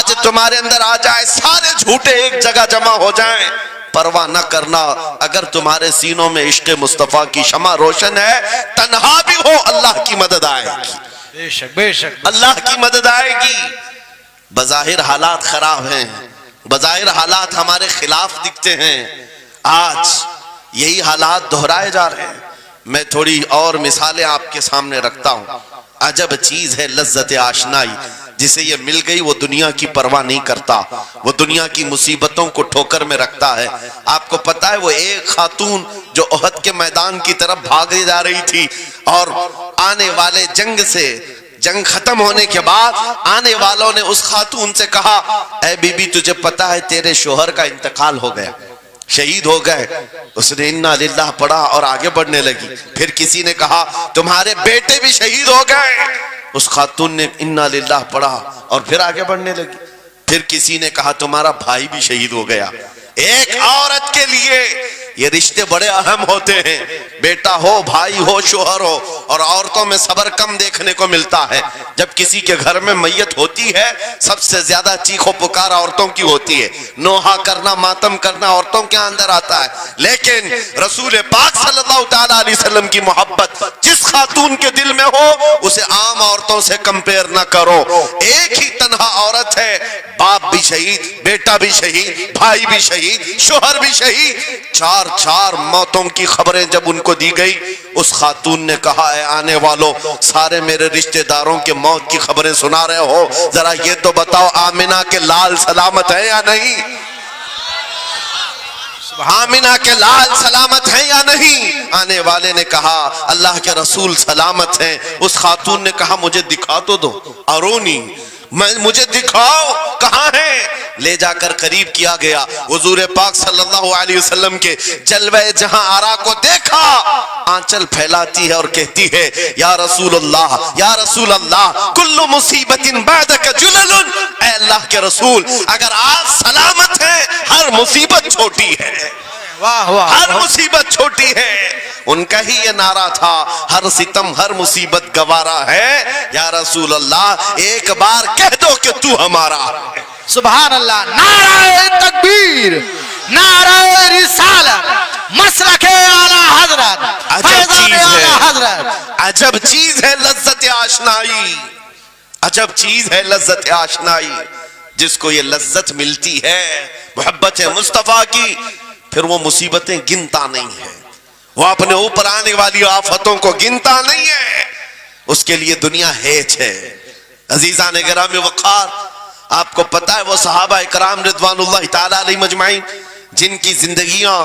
آج تمہارے اندر آ جائے، سارے جھوٹے ایک جگہ جمع ہو جائیں، پرواہ نہ کرنا، اگر تمہارے سینوں میں عشق مصطفیٰ کی شمع روشن ہے، تنہا بھی ہو اللہ کی مدد آئے گی، بے شک بے شک، اللہ کی مدد آئے گی۔ بظاہر حالات خراب ہیں، بظاہر حالات ہمارے خلاف دکھتے ہیں، آج یہی حالات دہرائے جا رہے ہیں۔ میں تھوڑی اور مثالیں آپ کے سامنے رکھتا ہوں۔ عجب چیز ہے لذت آشنائی، جسے یہ مل گئی وہ دنیا کی پرواہ نہیں کرتا، وہ دنیا کی مصیبتوں کو ٹھوکر میں رکھتا ہے۔ آپ کو پتا ہے وہ ایک خاتون جو احد کے میدان کی طرف بھاگے جا رہی تھی، اور آنے والے جنگ ختم ہونے کے بعد آنے والوں نے اس خاتون سے کہا، اے بی بی تجھے پتا ہے تیرے شوہر کا انتقال ہو گیا، شہید ہو گئے۔ اس نے انا للہ پڑھا اور آگے بڑھنے لگی۔ پھر کسی نے کہا تمہارے بیٹے بھی شہید ہو گئے، اس خاتون نے انا للہ پڑھا اور پھر آگے بڑھنے لگی۔ پھر کسی نے کہا تمہارا بھائی بھی شہید ہو گیا۔ ایک عورت کے لیے یہ رشتے بڑے اہم ہوتے ہیں، بیٹا ہو، بھائی ہو، شوہر ہو، اور عورتوں میں صبر کم دیکھنے کو ملتا ہے۔ جب کسی کے گھر میں میت ہوتی ہے سب سے زیادہ چیخ و پکار عورتوں کی ہوتی ہے، نوحہ کرنا، ماتم کرنا عورتوں کے اندر آتا ہے۔ لیکن رسول پاک صلی اللہ تعالیٰ علیہ وسلم کی محبت جس خاتون کے دل میں ہو اسے عام عورتوں سے کمپیر نہ کرو۔ ایک ہی تنہا عورت ہے، باپ بھی شہید، بیٹا بھی شہید، بھائی بھی شہید، شوہر بھی شہید، چار موتوں کی خبریں جب ان کو دی گئی، اس خاتون نے کہا اے آنے والوں، سارے میرے رشتہ داروں کے موت کی خبریں سنا رہے ہو، ذرا یہ تو بتاؤ آمنہ کے لال سلامت ہے یا نہیں؟ آمنہ کے لال سلامت ہیں یا نہیں؟ آنے والے نے کہا اللہ کے رسول سلامت ہیں۔ اس خاتون نے کہا مجھے دکھا تو دو، ارونی، مجھے دکھاؤ کہاں ہیں؟ لے جا کر قریب کیا گیا، حضور پاک صلی اللہ علیہ وسلم کے جلوہ جہاں آرا کو دیکھا، آنچل پھیلاتی ہے اور کہتی ہے یا رسول اللہ، یا رسول اللہ، کل مصیبت بعدک جلل، اے اللہ کے رسول اگر آپ سلامت ہیں ہر مصیبت چھوٹی ہے، واہ واہ، ہر مصیبت چھوٹی ہے۔ ان کا ہی یہ نعرہ تھا، ہر ستم ہر مصیبت گوارا ہے، یا رسول اللہ ایک بار کہہ دو کہ تو ہمارا ہے۔ سبحان اللہ، نعرہ تکبیر، نعرہ رسالت، مسلک اعلیٰ حضرت، عجب فیضان چیز ہے، اعلیٰ حضرت، عجب چیز ہے لذت آشنائی، عجب چیز ہے لذت آشنائی۔ جس کو یہ لذت ملتی ہے محبت مصطفیٰ کی، پھر وہ مصیبتیں گنتا نہیں ہے، وہ اپنے اوپر آنے والی آفتوں کو گنتا نہیں ہے، اس کے لیے دنیا ہیچ ہے۔ عزیزان گرامی وقار، آپ کو پتا ہے وہ صحابہ اکرام رضوان اللہ تعالیٰ علیہ مجمعین جن کی زندگیاں،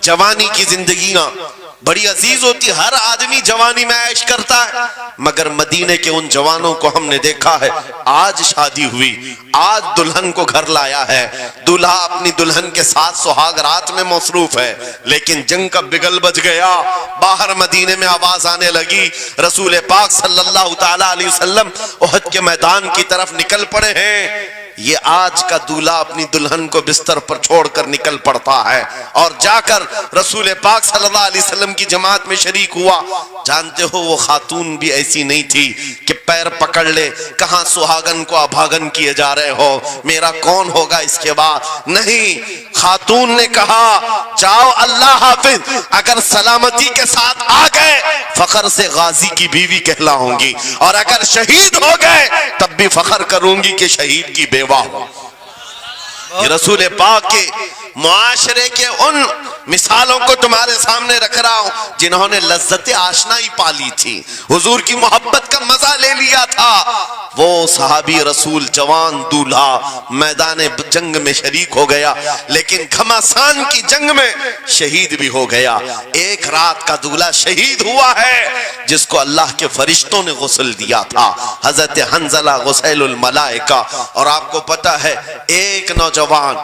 جوانی کی زندگیاں بڑی عزیز ہوتی، ہر آدمی جوانی میں عیش کرتا ہے، مگر مدینے کے ان جوانوں کو ہم نے دیکھا ہے آج شادی ہوئی، آج دلہن کو گھر لایا ہے، دلہا اپنی دلہن کے ساتھ سہاگ رات میں مصروف ہے، لیکن جنگ کا بگل بج گیا، باہر مدینے میں آواز آنے لگی رسول پاک صلی اللہ تعالیٰ علیہ وسلم احد کے میدان کی طرف نکل پڑے ہیں۔ یہ آج کا دولہا اپنی دلہن کو بستر پر چھوڑ کر نکل پڑتا ہے اور جا کر رسول پاک صلی اللہ علیہ وسلم کی جماعت میں شریک ہوا۔ جانتے ہو وہ خاتون بھی ایسی نہیں تھی کہ پیر پکڑ لے، کہاں سہاگن کو ابھاگن کیے جا رہے ہو، میرا کون ہوگا اس کے بعد؟ نہیں، خاتون نے کہا جاؤ اللہ حافظ، اگر سلامتی کے ساتھ آ گئے فخر سے غازی کی بیوی کہلاؤں گی، اور اگر شہید ہو گئے تب بھی فخر کروں گی کہ شہید کی بیوہ ہو۔ یہ رسول پاک کے معاشرے کے ان مثالوں کو تمہارے سامنے رکھ رہا ہوں جنہوں نے لذت آشنائی پالی تھی، حضور کی محبت کا مزہ لے لیا تھا۔ وہ صحابی رسول جوان دولہا میدان جنگ میں شریک ہو گیا، لیکن گھمسان کی جنگ میں شہید بھی ہو گیا۔ ایک رات کا دولہا شہید ہوا ہے جس کو اللہ کے فرشتوں نے غسل دیا تھا، حضرت حنظلہ غسیل الملائکہ۔ اور آپ کو پتا ہے ایک نوجوان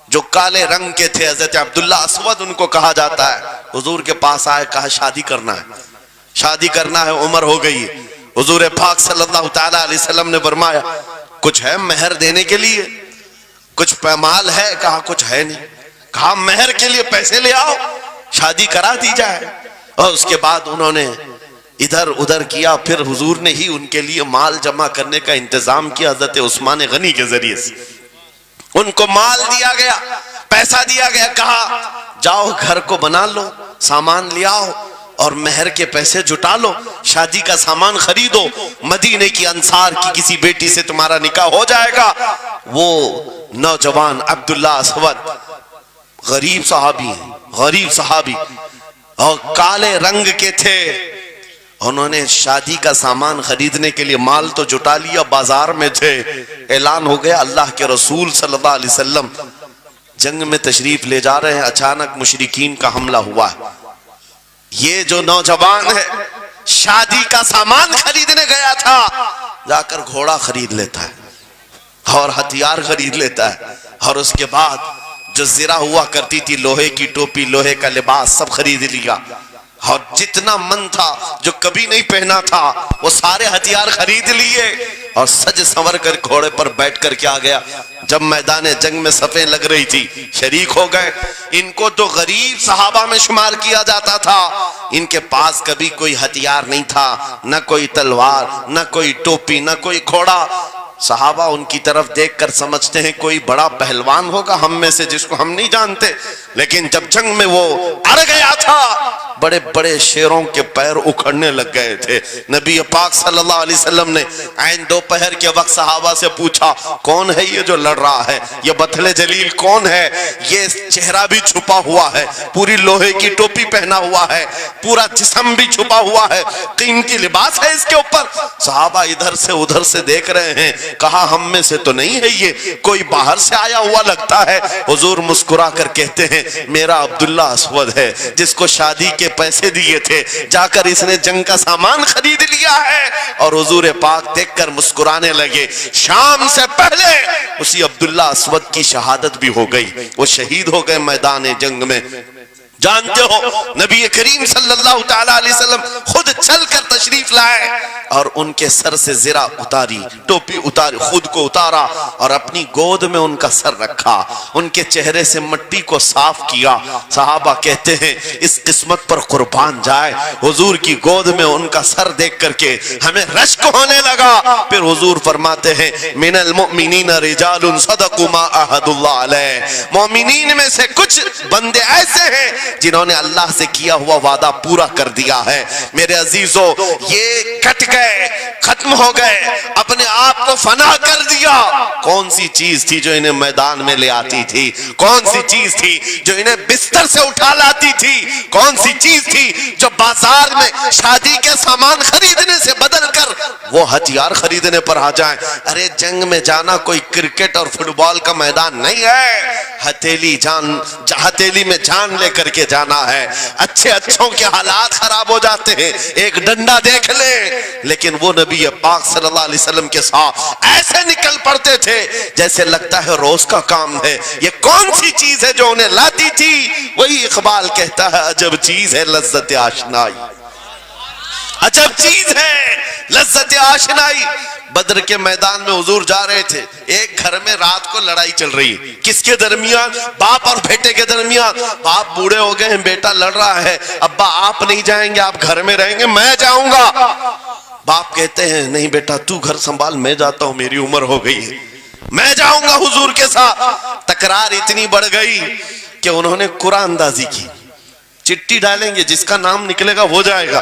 جو کالے رنگ کے تھے، حضرت عبداللہ اسود ان کو کہا جاتا ہے، حضور کے پاس آئے، کہا شادی کرنا ہے، شادی کرنا ہے، عمر ہو گئی ہے۔ حضور پاک صلی اللہ تعالیٰ علیہ وسلم نے فرمایا کچھ ہے مہر دینے کے لیے، کچھ پیمال ہے؟ کہا کچھ ہے نہیں۔ کہا مہر کے لیے پیسے لے آؤ، شادی کرا دی جائے۔ اور اس کے بعد انہوں نے ادھر ادھر کیا. پھر حضور نے ہی ان کے لیے مال جمع کرنے کا انتظام کیا حضرت عثمان غنی کے ذریعے سے. ان کو مال دیا گیا, پیسہ دیا گیا, کہا جاؤ گھر کو بنا لو, سامان لے آؤ اور مہر کے پیسے جٹا لو, شادی کا سامان خریدو, مدینے کی انصار کی کسی بیٹی سے تمہارا نکاح ہو جائے گا. وہ نوجوان عبداللہ اسود غریب صحابی ہیں, غریب صحابی, اور کالے رنگ کے تھے. انہوں نے شادی کا سامان خریدنے کے لیے مال تو جٹا لیا, بازار میں تھے. اعلان ہو گیا اللہ کے رسول صلی اللہ علیہ وسلم جنگ میں تشریف لے جا رہے ہیں, اچانک مشرکین کا حملہ ہوا ہے. یہ جو نوجوان ہے شادی کا سامان خریدنے گیا تھا, جا کر گھوڑا خرید لیتا ہے اور ہتھیار خرید لیتا ہے, اور اس کے بعد جو زرہ ہوا کرتی تھی, لوہے کی ٹوپی, لوہے کا لباس, سب خرید لیا. اور جتنا من تھا جو کبھی نہیں پہنا تھا وہ سارے ہتھیار خرید لیے, اور سج سنور کر گھوڑے پر بیٹھ کر کیا گیا. جب میدان جنگ میں صفیں لگ رہی تھی شریک ہو گئے. ان کو تو غریب صحابہ میں شمار کیا جاتا تھا, ان کے پاس کبھی کوئی ہتھیار نہیں تھا, نہ کوئی تلوار, نہ کوئی ٹوپی, نہ کوئی گھوڑا. صحابہ ان کی طرف دیکھ کر سمجھتے ہیں کوئی بڑا پہلوان ہوگا ہم میں سے جس کو ہم نہیں جانتے. لیکن جب جنگ میں وہ اڑ گیا تھا, بڑے بڑے شیروں کے پیر اکھڑنے لگ گئے تھے. نبی پاک صلی اللہ علیہ وسلم نے عین دوپہر کے وقت صحابہ سے پوچھا کون ہے یہ جو لڑ رہا ہے, یہ بطل جلیل کون ہے, یہ چہرہ بھی چھپا ہوا ہے, پوری لوہے کی ٹوپی پہنا ہوا ہے, پورا جسم بھی چھپا ہوا ہے, قیمتی لباس ہے اس کے اوپر. صحابہ ادھر سے ادھر سے دیکھ رہے ہیں, کہا ہم میں سے تو نہیں ہے, یہ کوئی باہر سے آیا ہوا لگتا ہے. حضور مسکرا کر کہتے ہیں میرا عبداللہ اسود ہے جس کو شادی کے پیسے دیے تھے, جا کر اس نے جنگ کا سامان خرید لیا ہے. اور حضور پاک دیکھ کر مسکرانے لگے. شام سے پہلے اسی عبداللہ اسود کی شہادت بھی ہو گئی, وہ شہید ہو گئے میدان جنگ میں. جانتے ہو نبی کریم صلی اللہ تعالی علیہ وسلم خود چل کر تشریف لائے اور ان کے سر سے زرہ اتاری, ٹوپی اتاری, خود کو اتارا اور اپنی گود میں ان کا سر رکھا, ان کے چہرے سے مٹی کو صاف کیا. صحابہ کہتے ہیں اس قسمت پر قربان جائے, حضور کی گود میں ان کا سر دیکھ کر کے ہمیں رشک ہونے لگا. پھر حضور فرماتے ہیں من المؤمنین رجال صدقوا ما عاهدوا اللہ علیہ, مومنین میں سے کچھ بندے ایسے ہیں جنہوں نے اللہ سے کیا ہوا وعدہ پورا کر دیا ہے. میرے عزیزو یہ کٹ گئے, ختم ہو گئے, اپنے آپ کو فنا کر دیا. کون سی چیز تھی جو انہیں میدان میں لے آتی تھی, کون سی چیز تھی جو انہیں بستر سے اٹھا لاتی تھی, کون سی چیز تھی جو بازار میں شادی کے سامان خریدنے سے بدل کر وہ ہتھیار خریدنے پر آ جائیں. ارے جنگ میں جانا کوئی کرکٹ اور فٹ بال کا میدان نہیں ہے, ہتھیلی میں جان لے کر کے جانا ہے. اچھے اچھوں کے حالات خراب ہو جاتے ہیں, ایک ڈنڈا دیکھ لیں, لیکن وہ نبی پاک صلی اللہ علیہ وسلم کے ساتھ ایسے نکل پڑتے تھے جیسے لگتا ہے روز کا کام ہے. یہ کون سی چیز ہے جو انہیں لاتی تھی؟ وہی اقبال کہتا ہے عجب چیز ہے لذت آشنائی, عجب چیز ہے لذت آشنائی. بدر کے میدان میں حضور جا رہے تھے, ایک گھر میں رات کو لڑائی چل رہی ہے. کس کے درمیان؟ باپ اور بیٹے کے درمیان. باپ بوڑھے ہو گئے ہیں, بیٹا لڑ رہا ہے, ابا آپ نہیں جائیں گے, آپ گھر میں رہیں گے, میں جاؤں گا. باپ کہتے ہیں نہیں بیٹا تو گھر سنبھال, میں جاتا ہوں, میری عمر ہو گئی ہے, میں جاؤں گا حضور کے ساتھ. تکرار اتنی بڑھ گئی کہ انہوں نے قرآن اندازی کی, چٹھی ڈالیں گے جس کا نام نکلے گا وہ جائے گا.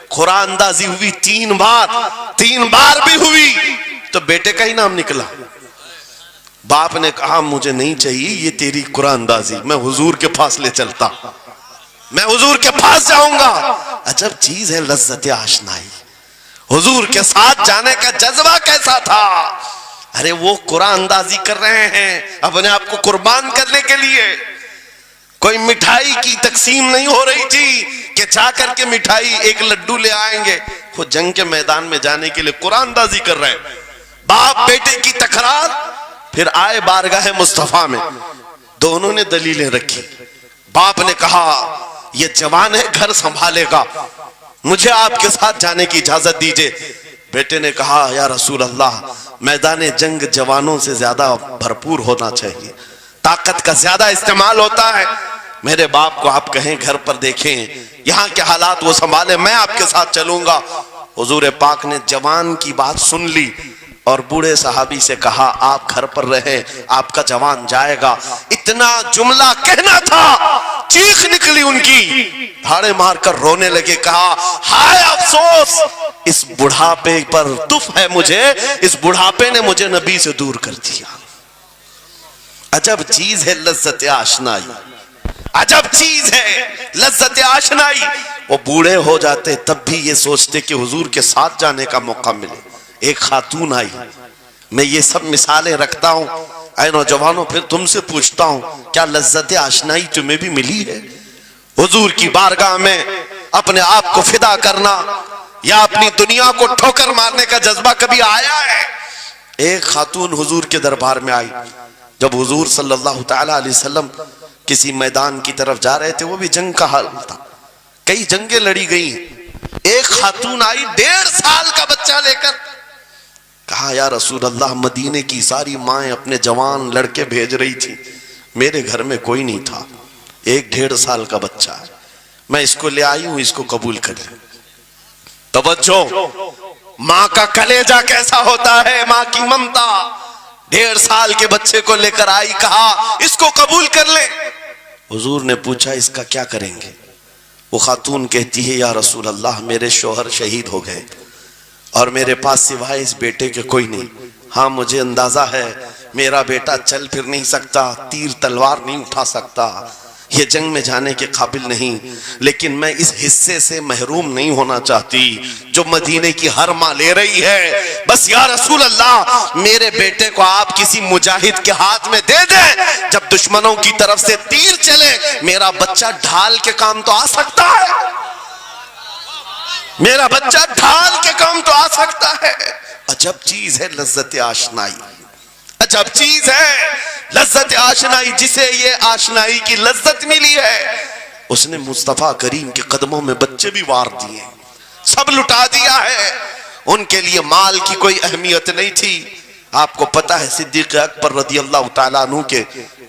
قرآن اندازی ہوئی 3 بار بھی ہوئی تو بیٹے کا ہی نام نکلا. باپ نے کہا مجھے نہیں چاہیے یہ تیری قرآن اندازی, میں حضور کے پاس لے چلتا, میں حضور کے پاس جاؤں گا. عجب چیز ہے لذت آشنائی. حضور کے ساتھ جانے کا جذبہ کیسا تھا. ارے وہ قرآن اندازی کر رہے ہیں اپنے آپ کو قربان کرنے کے لیے. کوئی مٹھائی کی تقسیم نہیں ہو رہی تھی کہ جا کر کے مٹھائی ایک لڈو لے آئیں گے. وہ جنگ کے میدان میں جانے کے لیے قرآن اندازی کر رہے ہیں. باپ بیٹے کی تکرار. پھر آئے بارگاہ مصطفیٰ میں, دونوں نے دلیلیں رکھی. باپ نے کہا یہ جوان ہے, گھر سنبھالے گا, مجھے آپ کے ساتھ جانے کی اجازت دیجئے. بیٹے نے کہا یا رسول اللہ میدان جنگ جوانوں سے زیادہ بھرپور ہونا چاہیے, طاقت کا زیادہ استعمال ہوتا ہے, میرے باپ کو آپ کہیں گھر پر دیکھیں، یہاں کے حالات وہ سنبھالیں، میں آپ کے ساتھ چلوں گا۔ حضور پاک نے جوان کی بات سن لی اور بوڑھے صحابی سے کہا آپ گھر پر رہیں، آپ کا جوان جائے گا۔ اتنا جملہ کہنا تھا، چیخ نکلی ان کی، دھاڑے مار کر رونے لگے، کہا ہائے افسوس، اس بڑھاپے پر تف ہے مجھے، اس بڑھاپے نے مجھے نبی سے دور کر دیا۔ عجب چیز ہے لذت آشنائی، عجب چیز ہے لذت آشنائی۔ وہ بوڑھے ہو جاتے تب بھی یہ سوچتے کہ حضور کے ساتھ جانے کا موقع ملے۔ ایک خاتون آئی، میں یہ سب مثالیں رکھتا ہوں، اے نوجوانوں پھر تم سے پوچھتا ہوں، کیا لذت آشنائی تمہیں بھی ملی ہے؟ حضور کی بارگاہ میں اپنے آپ کو فدا کرنا یا اپنی دنیا کو ٹھوکر مارنے کا جذبہ کبھی آیا ہے؟ ایک خاتون حضور کے دربار میں آئی، جب حضور صلی اللہ تعالیٰ علیہ وسلم کسی میدان کی طرف جا رہے تھے، وہ بھی جنگ کا حال تھا، کئی جنگیں لڑی گئی، ایک خاتون آئی 1.5 سال کا بچہ لے کر، کہا یا رسول اللہ مدینے کی ساری مائیں اپنے جوان لڑکے بھیج رہی تھی، میرے گھر میں کوئی نہیں تھا، ایک 1.5 سال کا بچہ ہے، میں اس کو لے آئی ہوں، اس کو قبول کر لیں۔ توجہ، ماں کا کلیجہ کیسا ہوتا ہے، ماں کی ممتا، 1.5 سال کے بچے کو لے کر آئی، کہا اس کو قبول کر لیں۔ حضور نے پوچھا اس کا کیا کریں گے؟ وہ خاتون کہتی ہے یا رسول اللہ میرے شوہر شہید ہو گئے اور میرے پاس سوائے اس بیٹے کے کوئی نہیں، ہاں مجھے اندازہ ہے میرا بیٹا چل پھر نہیں سکتا، تیر تلوار نہیں اٹھا سکتا، یہ جنگ میں جانے کے قابل نہیں، لیکن میں اس حصے سے محروم نہیں ہونا چاہتی جو مدینے کی ہر ماں لے رہی ہے، بس یا رسول اللہ میرے بیٹے کو آپ کسی مجاہد کے ہاتھ میں دے دیں، جب دشمنوں کی طرف سے تیر چلے میرا بچہ ڈھال کے کام تو آ سکتا ہے، میرا بچہ ڈھال کے کام تو آ سکتا ہے۔ عجب چیز ہے لذت آشنائی، عجب چیز ہے لذت آشنائی، جسے یہ آشنائی کی لذت ملی ہے اس نے مصطفیٰ کریم کے قدموں میں بچے بھی وار دیے، سب لٹا دیا ہے، ان کے لیے مال کی کوئی اہمیت نہیں تھی۔ آپ کو پتا ہے صدیق اکبر رضی اللہ تعالیٰ عنہ کے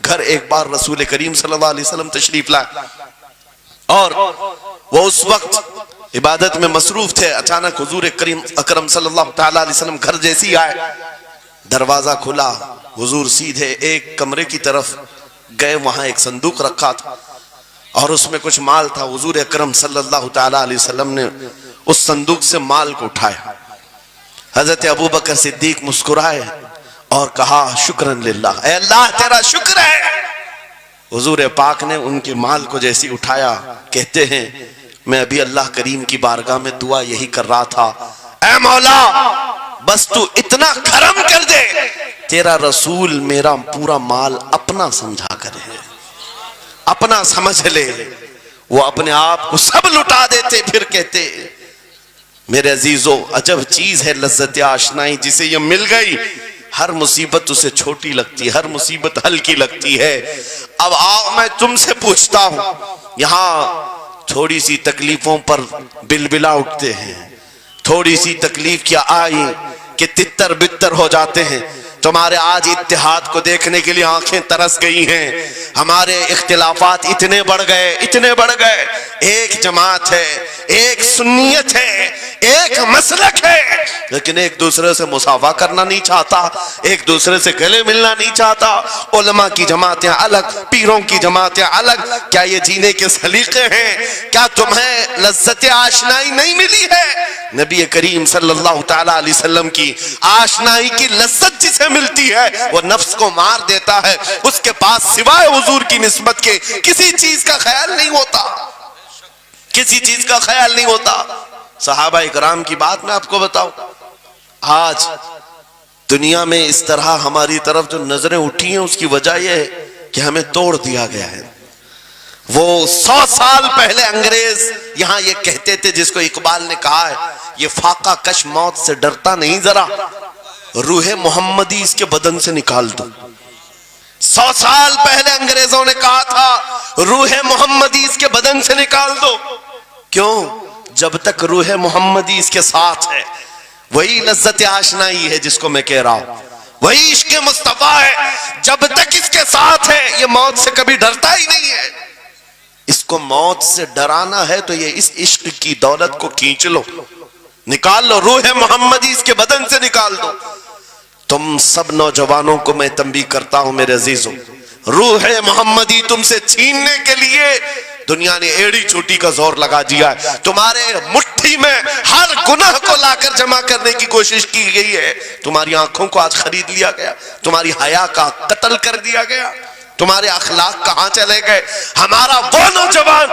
گھر ایک بار رسول کریم صلی اللہ علیہ وسلم تشریف لائے اور وہ اس وقت عبادت میں مصروف تھے، اچانک حضور کریم اکرم صلی اللہ تعالیٰ علیہ وسلم گھر جیسی آئے، دروازہ کھلا، حضور سیدھے ایک کمرے کی طرف گئے، وہاں ایک صندوق رکھا تھا اور اس میں کچھ مال تھا، حضور اکرم صلی اللہ تعالیٰ علیہ وسلم نے اس صندوق سے مال کو اٹھایا، حضرت ابوبکر صدیق مسکرائے اور کہا شکرن للہ، اے اللہ تیرا شکر ہے۔ حضور پاک نے ان کے مال کو جیسی اٹھایا، کہتے ہیں میں ابھی اللہ کریم کی بارگاہ میں دعا یہی کر رہا تھا، اے مولا بس تو اتنا کرم کر دے تیرا رسول میرا پورا مال اپنا سمجھا کرے، اپنا سمجھ لے۔ وہ اپنے آپ کو سب لٹا دیتے، پھر کہتے میرے عزیزو عجب چیز ہے لذت آشنائی، جسے یہ مل گئی ہر مصیبت اسے چھوٹی لگتی ہے، ہر مصیبت ہلکی لگتی ہے۔ اب آؤ میں تم سے پوچھتا ہوں، یہاں تھوڑی سی تکلیفوں پر بلبلا اٹھتے ہیں، تھوڑی سی تکلیف کیا آئی کہ تتر بتر ہو جاتے ہیں، تمہارے آج اتحاد کو دیکھنے کے لیے آنکھیں ترس گئی ہیں، ہمارے اختلافات اتنے بڑھ گئے، اتنے بڑھ گئے، ایک جماعت ہے، ایک سنیت ہے، ایک مسلک ہے، لیکن ایک دوسرے سے مساوا کرنا نہیں چاہتا، ایک دوسرے سے گلے ملنا نہیں چاہتا، علماء کی جماعتیں الگ، پیروں کی جماعتیں الگ، کیا یہ جینے کے سلیقے ہیں؟ کیا تمہیں لذت آشنائی نہیں ملی ہے؟ نبی کریم صلی اللہ تعالیٰ علیہ وسلم کی آشنائی کی لذت جسے ملتی ہے وہ نفس کو مار دیتا ہے، اس کے پاس سوائے حضور کی نسبت کے کسی چیز کا خیال نہیں ہوتا، کسی چیز کا خیال نہیں ہوتا۔ صحابہ اکرام کی بات میں آپ کو بتاؤں، آج دنیا میں اس طرح ہماری طرف جو نظریں اٹھی ہیں اس کی وجہ یہ ہے کہ ہمیں توڑ دیا گیا ہے۔ وہ 100 سال پہلے انگریز یہاں یہ کہتے تھے، جس کو اقبال نے کہا ہے یہ فاقہ کش موت سے ڈرتا نہیں ذرا، روح محمدی اس کے بدن سے نکال دو۔ 100 سال پہلے انگریزوں نے کہا تھا روح محمدی اس کے بدن سے نکال دو، کیوں؟ جب تک روح محمدی اس کے ساتھ ہے، وہی لذت آشنائی ہے جس کو میں کہہ رہا ہوں، وہی عشق مصطفیٰ ہے، جب تک اس کے ساتھ ہے یہ موت سے کبھی ڈرتا ہی نہیں ہے۔ اس کو موت سے ڈرانا ہے تو یہ اس عشق کی دولت کو کھینچ لو، نکال لو، روح محمدی اس کے بدن سے نکال دو۔ تم سب نوجوانوں کو میں تنبیہ کرتا ہوں میرے عزیزوں، روح محمدی تم سے چھیننے کے لیے دنیا نے ایڑی چوٹی کا زور لگا دیا ہے، تمہارے مٹھی میں ہر گناہ کو لا کر جمع کرنے کی کوشش کی گئی ہے، تمہاری آنکھوں کو آج خرید لیا گیا، تمہاری حیا کا قتل کر دیا گیا، تمہارے اخلاق کہاں چلے گئے؟ ہمارا وہ نوجوان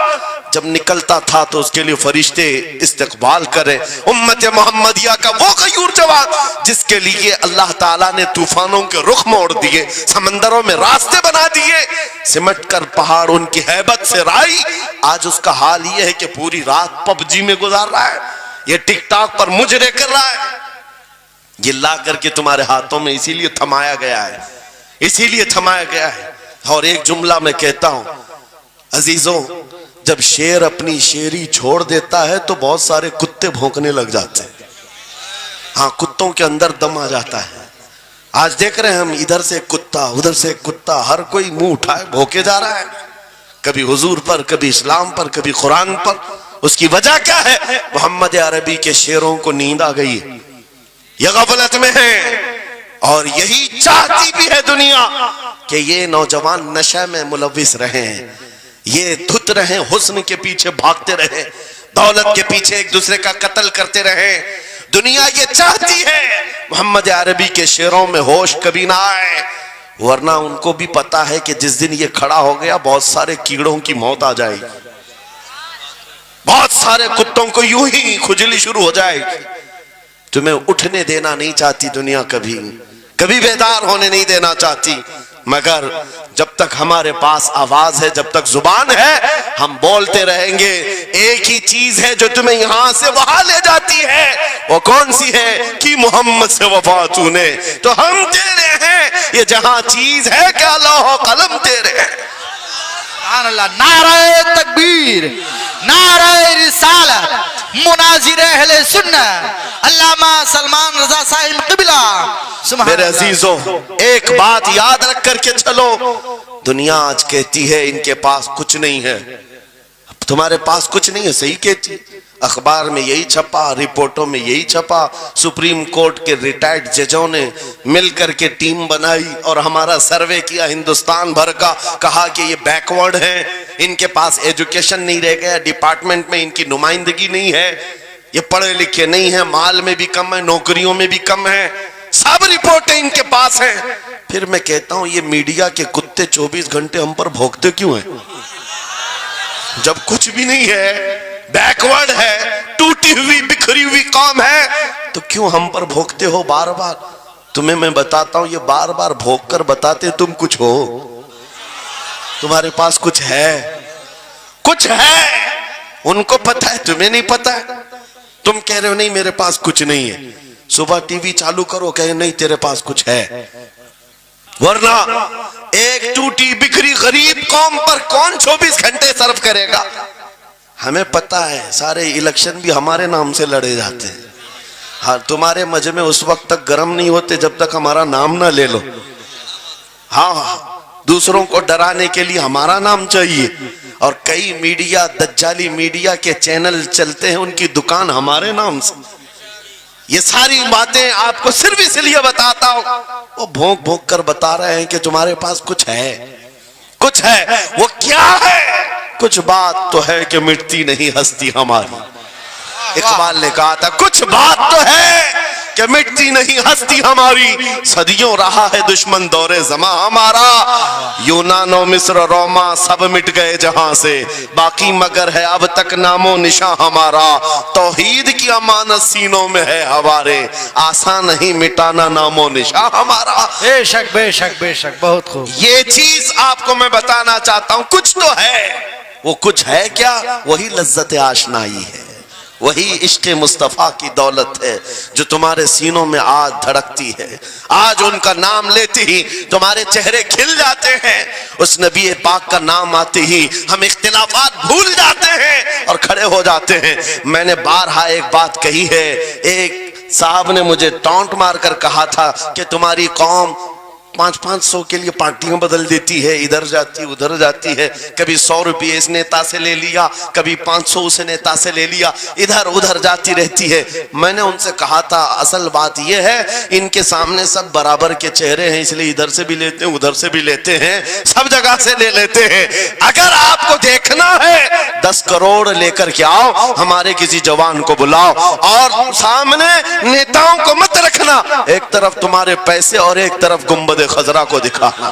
جب نکلتا تھا تو اس کے لیے فرشتے استقبال کرے، امت محمدیہ کا وہ غیور جوان جس کے لیے اللہ تعالیٰ نے طوفانوں کے رخ موڑ دیے، سمندروں میں راستے بنا دیے، سمٹ کر پہاڑ ان کی ہیبت سے رائی، آج اس کا حال یہ ہے کہ پوری رات پب جی میں گزار رہا ہے، یہ ٹک ٹاک پر مجرے کر رہا ہے۔ یہ لا کر کے تمہارے ہاتھوں میں اسی لیے تھمایا گیا ہے، اسی لیے تھمایا گیا ہے۔ اور ایک جملہ میں کہتا ہوں عزیزوں، جب شیر اپنی شیری چھوڑ دیتا ہے تو بہت سارے کتے بھونکنے لگ جاتے ہیں، ہاں کتوں کے اندر دم آ جاتا ہے۔ آج دیکھ رہے ہیں ہم، ادھر سے کتا ادھر سے کتا، ہر کوئی منہ اٹھائے بھونکے جا رہا ہے، کبھی حضور پر، کبھی اسلام پر، کبھی قرآن پر۔ اس کی وجہ کیا ہے؟ محمد عربی کے شیروں کو نیند آ گئی ہے، یہ غفلت میں ہے، اور یہی چاہتی بھی ہے دنیا کہ یہ نوجوان نشہ میں ملوث رہے ہیں، یہ دھت رہے، حسن کے پیچھے بھاگتے رہے، دولت کے پیچھے ایک دوسرے کا قتل کرتے رہے۔ دنیا یہ چاہتی ہے محمد عربی کے شعروں میں ہوش کبھی نہ آئے، ورنہ ان کو بھی پتا ہے کہ جس دن یہ کھڑا ہو گیا بہت سارے کیڑوں کی موت آ جائے گی، بہت سارے کتوں کو یوں ہی کھجلی شروع ہو جائے گی۔ تمہیں اٹھنے دینا نہیں چاہتی دنیا، کبھی کبھی بیدار ہونے نہیں دینا چاہتی، مگر جب تک ہمارے پاس آواز ہے، جب تک زبان ہے، ہم بولتے رہیں گے۔ ایک ہی چیز ہے جو تمہیں یہاں سے وہاں لے جاتی ہے، وہ کون سی ہے؟ کہ محمد سے وفا تو نے، تو ہم تیرے ہیں، یہ جہاں چیز ہے کیا لوح و قلم تیرے ہیں۔ سبحان اللہ، نعرہ تکبیر، نعرہ رسالت، مناظر اہل سنت، علامہ سلمان رضا صاحب قبلہ۔ میرے عزیزوں، ایک بات یاد رکھ کر کے چلو، دنیا آج کہتی ہے ان کے پاس کچھ نہیں ہے، تمہارے پاس کچھ نہیں ہے، صحیح کہتی، اخبار میں یہی چھپا، رپورٹوں میں یہی چھپا، سپریم کورٹ کے ریٹائرڈ ججوں نے مل کر کے ٹیم بنائی اور ہمارا سروے کیا ہندوستان بھر کا، کہا کہ یہ بیکورڈ ہیں، ان کے پاس ایجوکیشن نہیں رہ گیا، ڈپارٹمنٹ میں ان کی نمائندگی نہیں ہے، یہ پڑھے لکھے نہیں ہیں، مال میں بھی کم ہے، نوکریوں میں بھی کم ہے، سب رپورٹیں ان کے پاس ہیں۔ پھر میں کہتا ہوں یہ میڈیا کے کتے 24 گھنٹے ہم پر بھونکتے کیوں ہیں؟ جب کچھ بھی نہیں ہے، بیکورڈ ہے، ٹوٹی ہوئی بکھری ہوئی قوم ہے، تو کیوں ہم پر بھونکتے ہو بار بار؟ تمہیں میں بتاتا ہوں، یہ بار بار بھونک کر بتاتے تم کچھ ہو، تمہارے پاس کچھ ہے، کچھ ہے، ان کو پتہ ہے، تمہیں نہیں پتہ ہے۔ تم کہہ رہے ہو نہیں میرے پاس کچھ نہیں ہے، صبح ٹی وی چالو کرو، کہے نہیں تیرے پاس کچھ ہے، ورنہ ایک ٹوٹی بکھری غریب قوم پر کون 24 گھنٹے صرف کرے گا؟ ہمیں پتہ ہے، سارے الیکشن بھی ہمارے نام سے لڑے جاتے ہیں، ہاں تمہارے مجمع اس وقت تک گرم نہیں ہوتے جب تک ہمارا نام نہ لے لو، ہاں دوسروں کو ڈرانے کے لیے ہمارا نام چاہیے، اور کئی میڈیا، دجالی میڈیا کے چینل چلتے ہیں، ان کی دکان ہمارے نام سے۔ یہ ساری باتیں آپ کو صرف اس لیے بتاتا ہوں، وہ بھونک بھونک کر بتا رہے ہیں کہ تمہارے پاس کچھ ہے، کچھ ہے، وہ کیا ہے؟ کچھ بات تو ہے کہ مٹتی نہیں ہستی ہماری، اقبال نے کہا تھا کچھ بات تو ہے کہ مٹتی نہیں ہستی ہماری، صدیوں رہا ہے دشمن دور زماں ہمارا، یونان و مصر روما سب مٹ گئے جہاں سے، باقی مگر ہے اب تک نام و نشاں ہمارا، توحید کی امانت سینوں میں ہے ہمارے، آسان نہیں مٹانا نام و نشاں ہمارا۔ بے شک بے شک بے شک، بہت خوب۔ یہ چیز آپ کو میں بتانا چاہتا ہوں، کچھ تو ہے، وہ کچھ ہے کیا؟ وہی لذت آشنائی ہے، وہی عشق مصطفیٰ کی دولت ہے جو تمہارے سینوں میں آج دھڑکتی ہے، آج ان کا نام لیتے ہی تمہارے چہرے کھل جاتے ہیں، اس نبی پاک کا نام آتے ہی ہم اختلافات بھول جاتے ہیں اور کھڑے ہو جاتے ہیں۔ میں نے بارہا ایک بات کہی ہے، ایک صاحب نے مجھے ٹونٹ مار کر کہا تھا کہ تمہاری قوم 500 کے لیے پارٹیاں بدل دیتی ہے, ادھر جاتی ادھر جاتی ہے, کبھی 100 روپے اس نیتا سے لے لیا, کبھی 500 اس نیتا سے لے لیا, ادھر ادھر جاتی رہتی ہے. میں نے ان سے کہا تھا اصل بات یہ ہے ان کے سامنے سب برابر کے چہرے ہیں, اس لیے ادھر سے بھی لیتے ہیں ادھر سے بھی لیتے ہیں, سب جگہ سے لے لیتے ہیں. اگر آپ کو دیکھنا ہے 10 کروڑ لے کر کے آؤ, ہمارے کسی جوان کو بلاؤ اور سامنے نیتاؤں کو مت رکھنا, ایک طرف تمہارے پیسے اور ایک طرف گنبد خضرا کو دکھانا,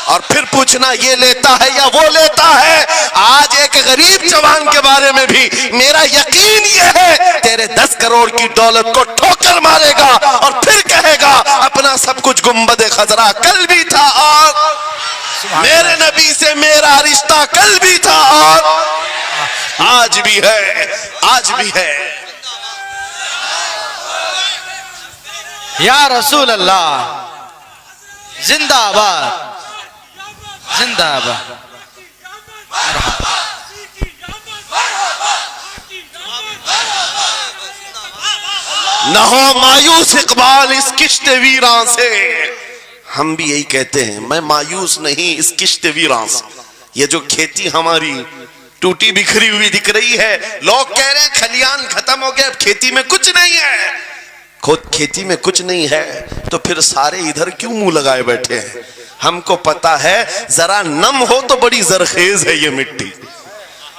اور پھر پوچھنا یہ لیتا ہے یا وہ لیتا ہے. آج ایک غریب جوان کے بارے میں بھی میرا یقین یہ ہے تیرے 10 کروڑ کی دولت کو ٹھوکر مارے گا اور پھر کہے گا اپنا سب کچھ گنبد خضرا کل بھی تھا اور میرے نبی سے میرا رشتہ کل بھی تھا اور آج بھی ہے, آج بھی ہے. یا رسول اللہ زندہ آباد, زندہ آباد. نہ ہو مایوس اقبال اس کشت ویراں سے. ہم بھی یہی کہتے ہیں, میں مایوس نہیں اس کشت ویراں سے. یہ جو کھیتی ہماری ٹوٹی بکھری ہوئی دکھ رہی ہے, لوگ کہہ رہے ہیں کھلیان ختم ہو گئے, اب کھیتی میں کچھ نہیں ہے. خود کھیتی میں کچھ نہیں ہے تو پھر سارے ادھر کیوں منہ لگائے بیٹھے ہیں؟ ہم کو پتا ہے ذرا نم ہو تو بڑی زرخیز ہے یہ مٹی,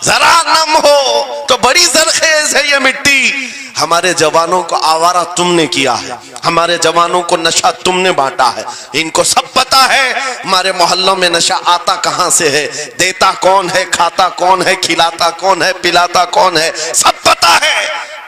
ذرا نم ہو تو بڑی زرخیز ہے یہ مٹی. ہمارے جوانوں کو آوارہ تم نے کیا ہے, ہمارے جوانوں کو نشہ تم نے بانٹا ہے. ان کو سب پتا ہے ہمارے محلوں میں نشہ آتا کہاں سے ہے, دیتا کون ہے, کھاتا کون ہے, کھلاتا کون ہے, پلاتا کون ہے, سب پتا ہے.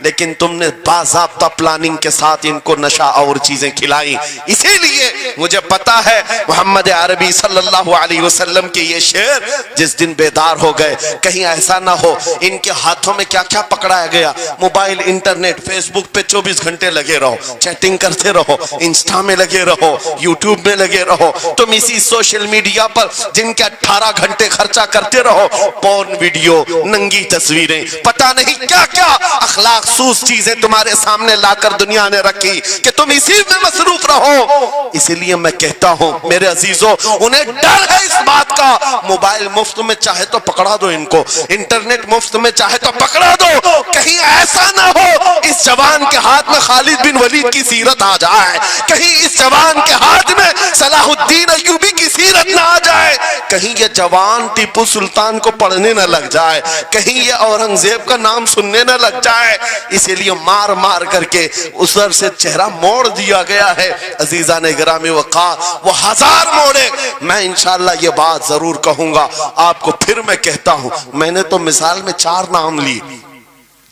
لیکن تم نے باضابطہ پلاننگ کے ساتھ ان کو نشہ اور چیزیں کھلائیں. اسی لیے مجھے پتا ہے محمد عربی صلی اللہ علیہ وسلم کے یہ شعر جس دن بیدار ہو گئے, کہیں ایسا نہ ہو ان کے ہاتھوں میں کیا کیا پکڑایا گیا. موبائل, انٹرنیٹ, فیس بک پہ 24 گھنٹے لگے رہو, چیٹنگ کرتے رہو, انسٹا میں لگے رہو, یوٹیوب میں لگے رہو, تم اسی سوشل میڈیا پر جن کے 18 گھنٹے خرچہ کرتے رہو, پورن ویڈیو, ننگی تصویریں, پتہ نہیں کیا کیا اخلاق سوز چیزیں تمہارے سامنے لا کر دنیا نے رکھی کہ تم اسی میں مصروف رہو. اسی لیے میں کہتا ہوں میرے عزیزوں, انہیں ڈر ہے اس بات کا, موبائل مفت میں چاہے تو پکڑا دو ان کو, انٹرنیٹ مفت میں چاہے تو پکڑا دو, کہیں ایسا نہ ہو اس جوان کے ہاتھ میں خالد بن ولید کی سیرت آ جائے, کہیں اس جوان کے ہاتھ میں صلاح الدین ایوبی کی سیرت نہ آ جائے, کہیں یہ جوان ٹیپو سلطان کو پڑھنے نہ لگ جائے, کہیں یہ اورنگزیب کا نام سننے نہ لگ جائے. اسی لیے مار مار کر کے اس طرف سے چہرہ موڑ دیا گیا ہے. عزیزان گرامی وقار, وہ 1000 موڑے. میں انشاءاللہ یہ بات ضرور کہوں گا آپ کو, پھر میں کہتا ہوں میں نے تو مثال میں 4 نام لیے,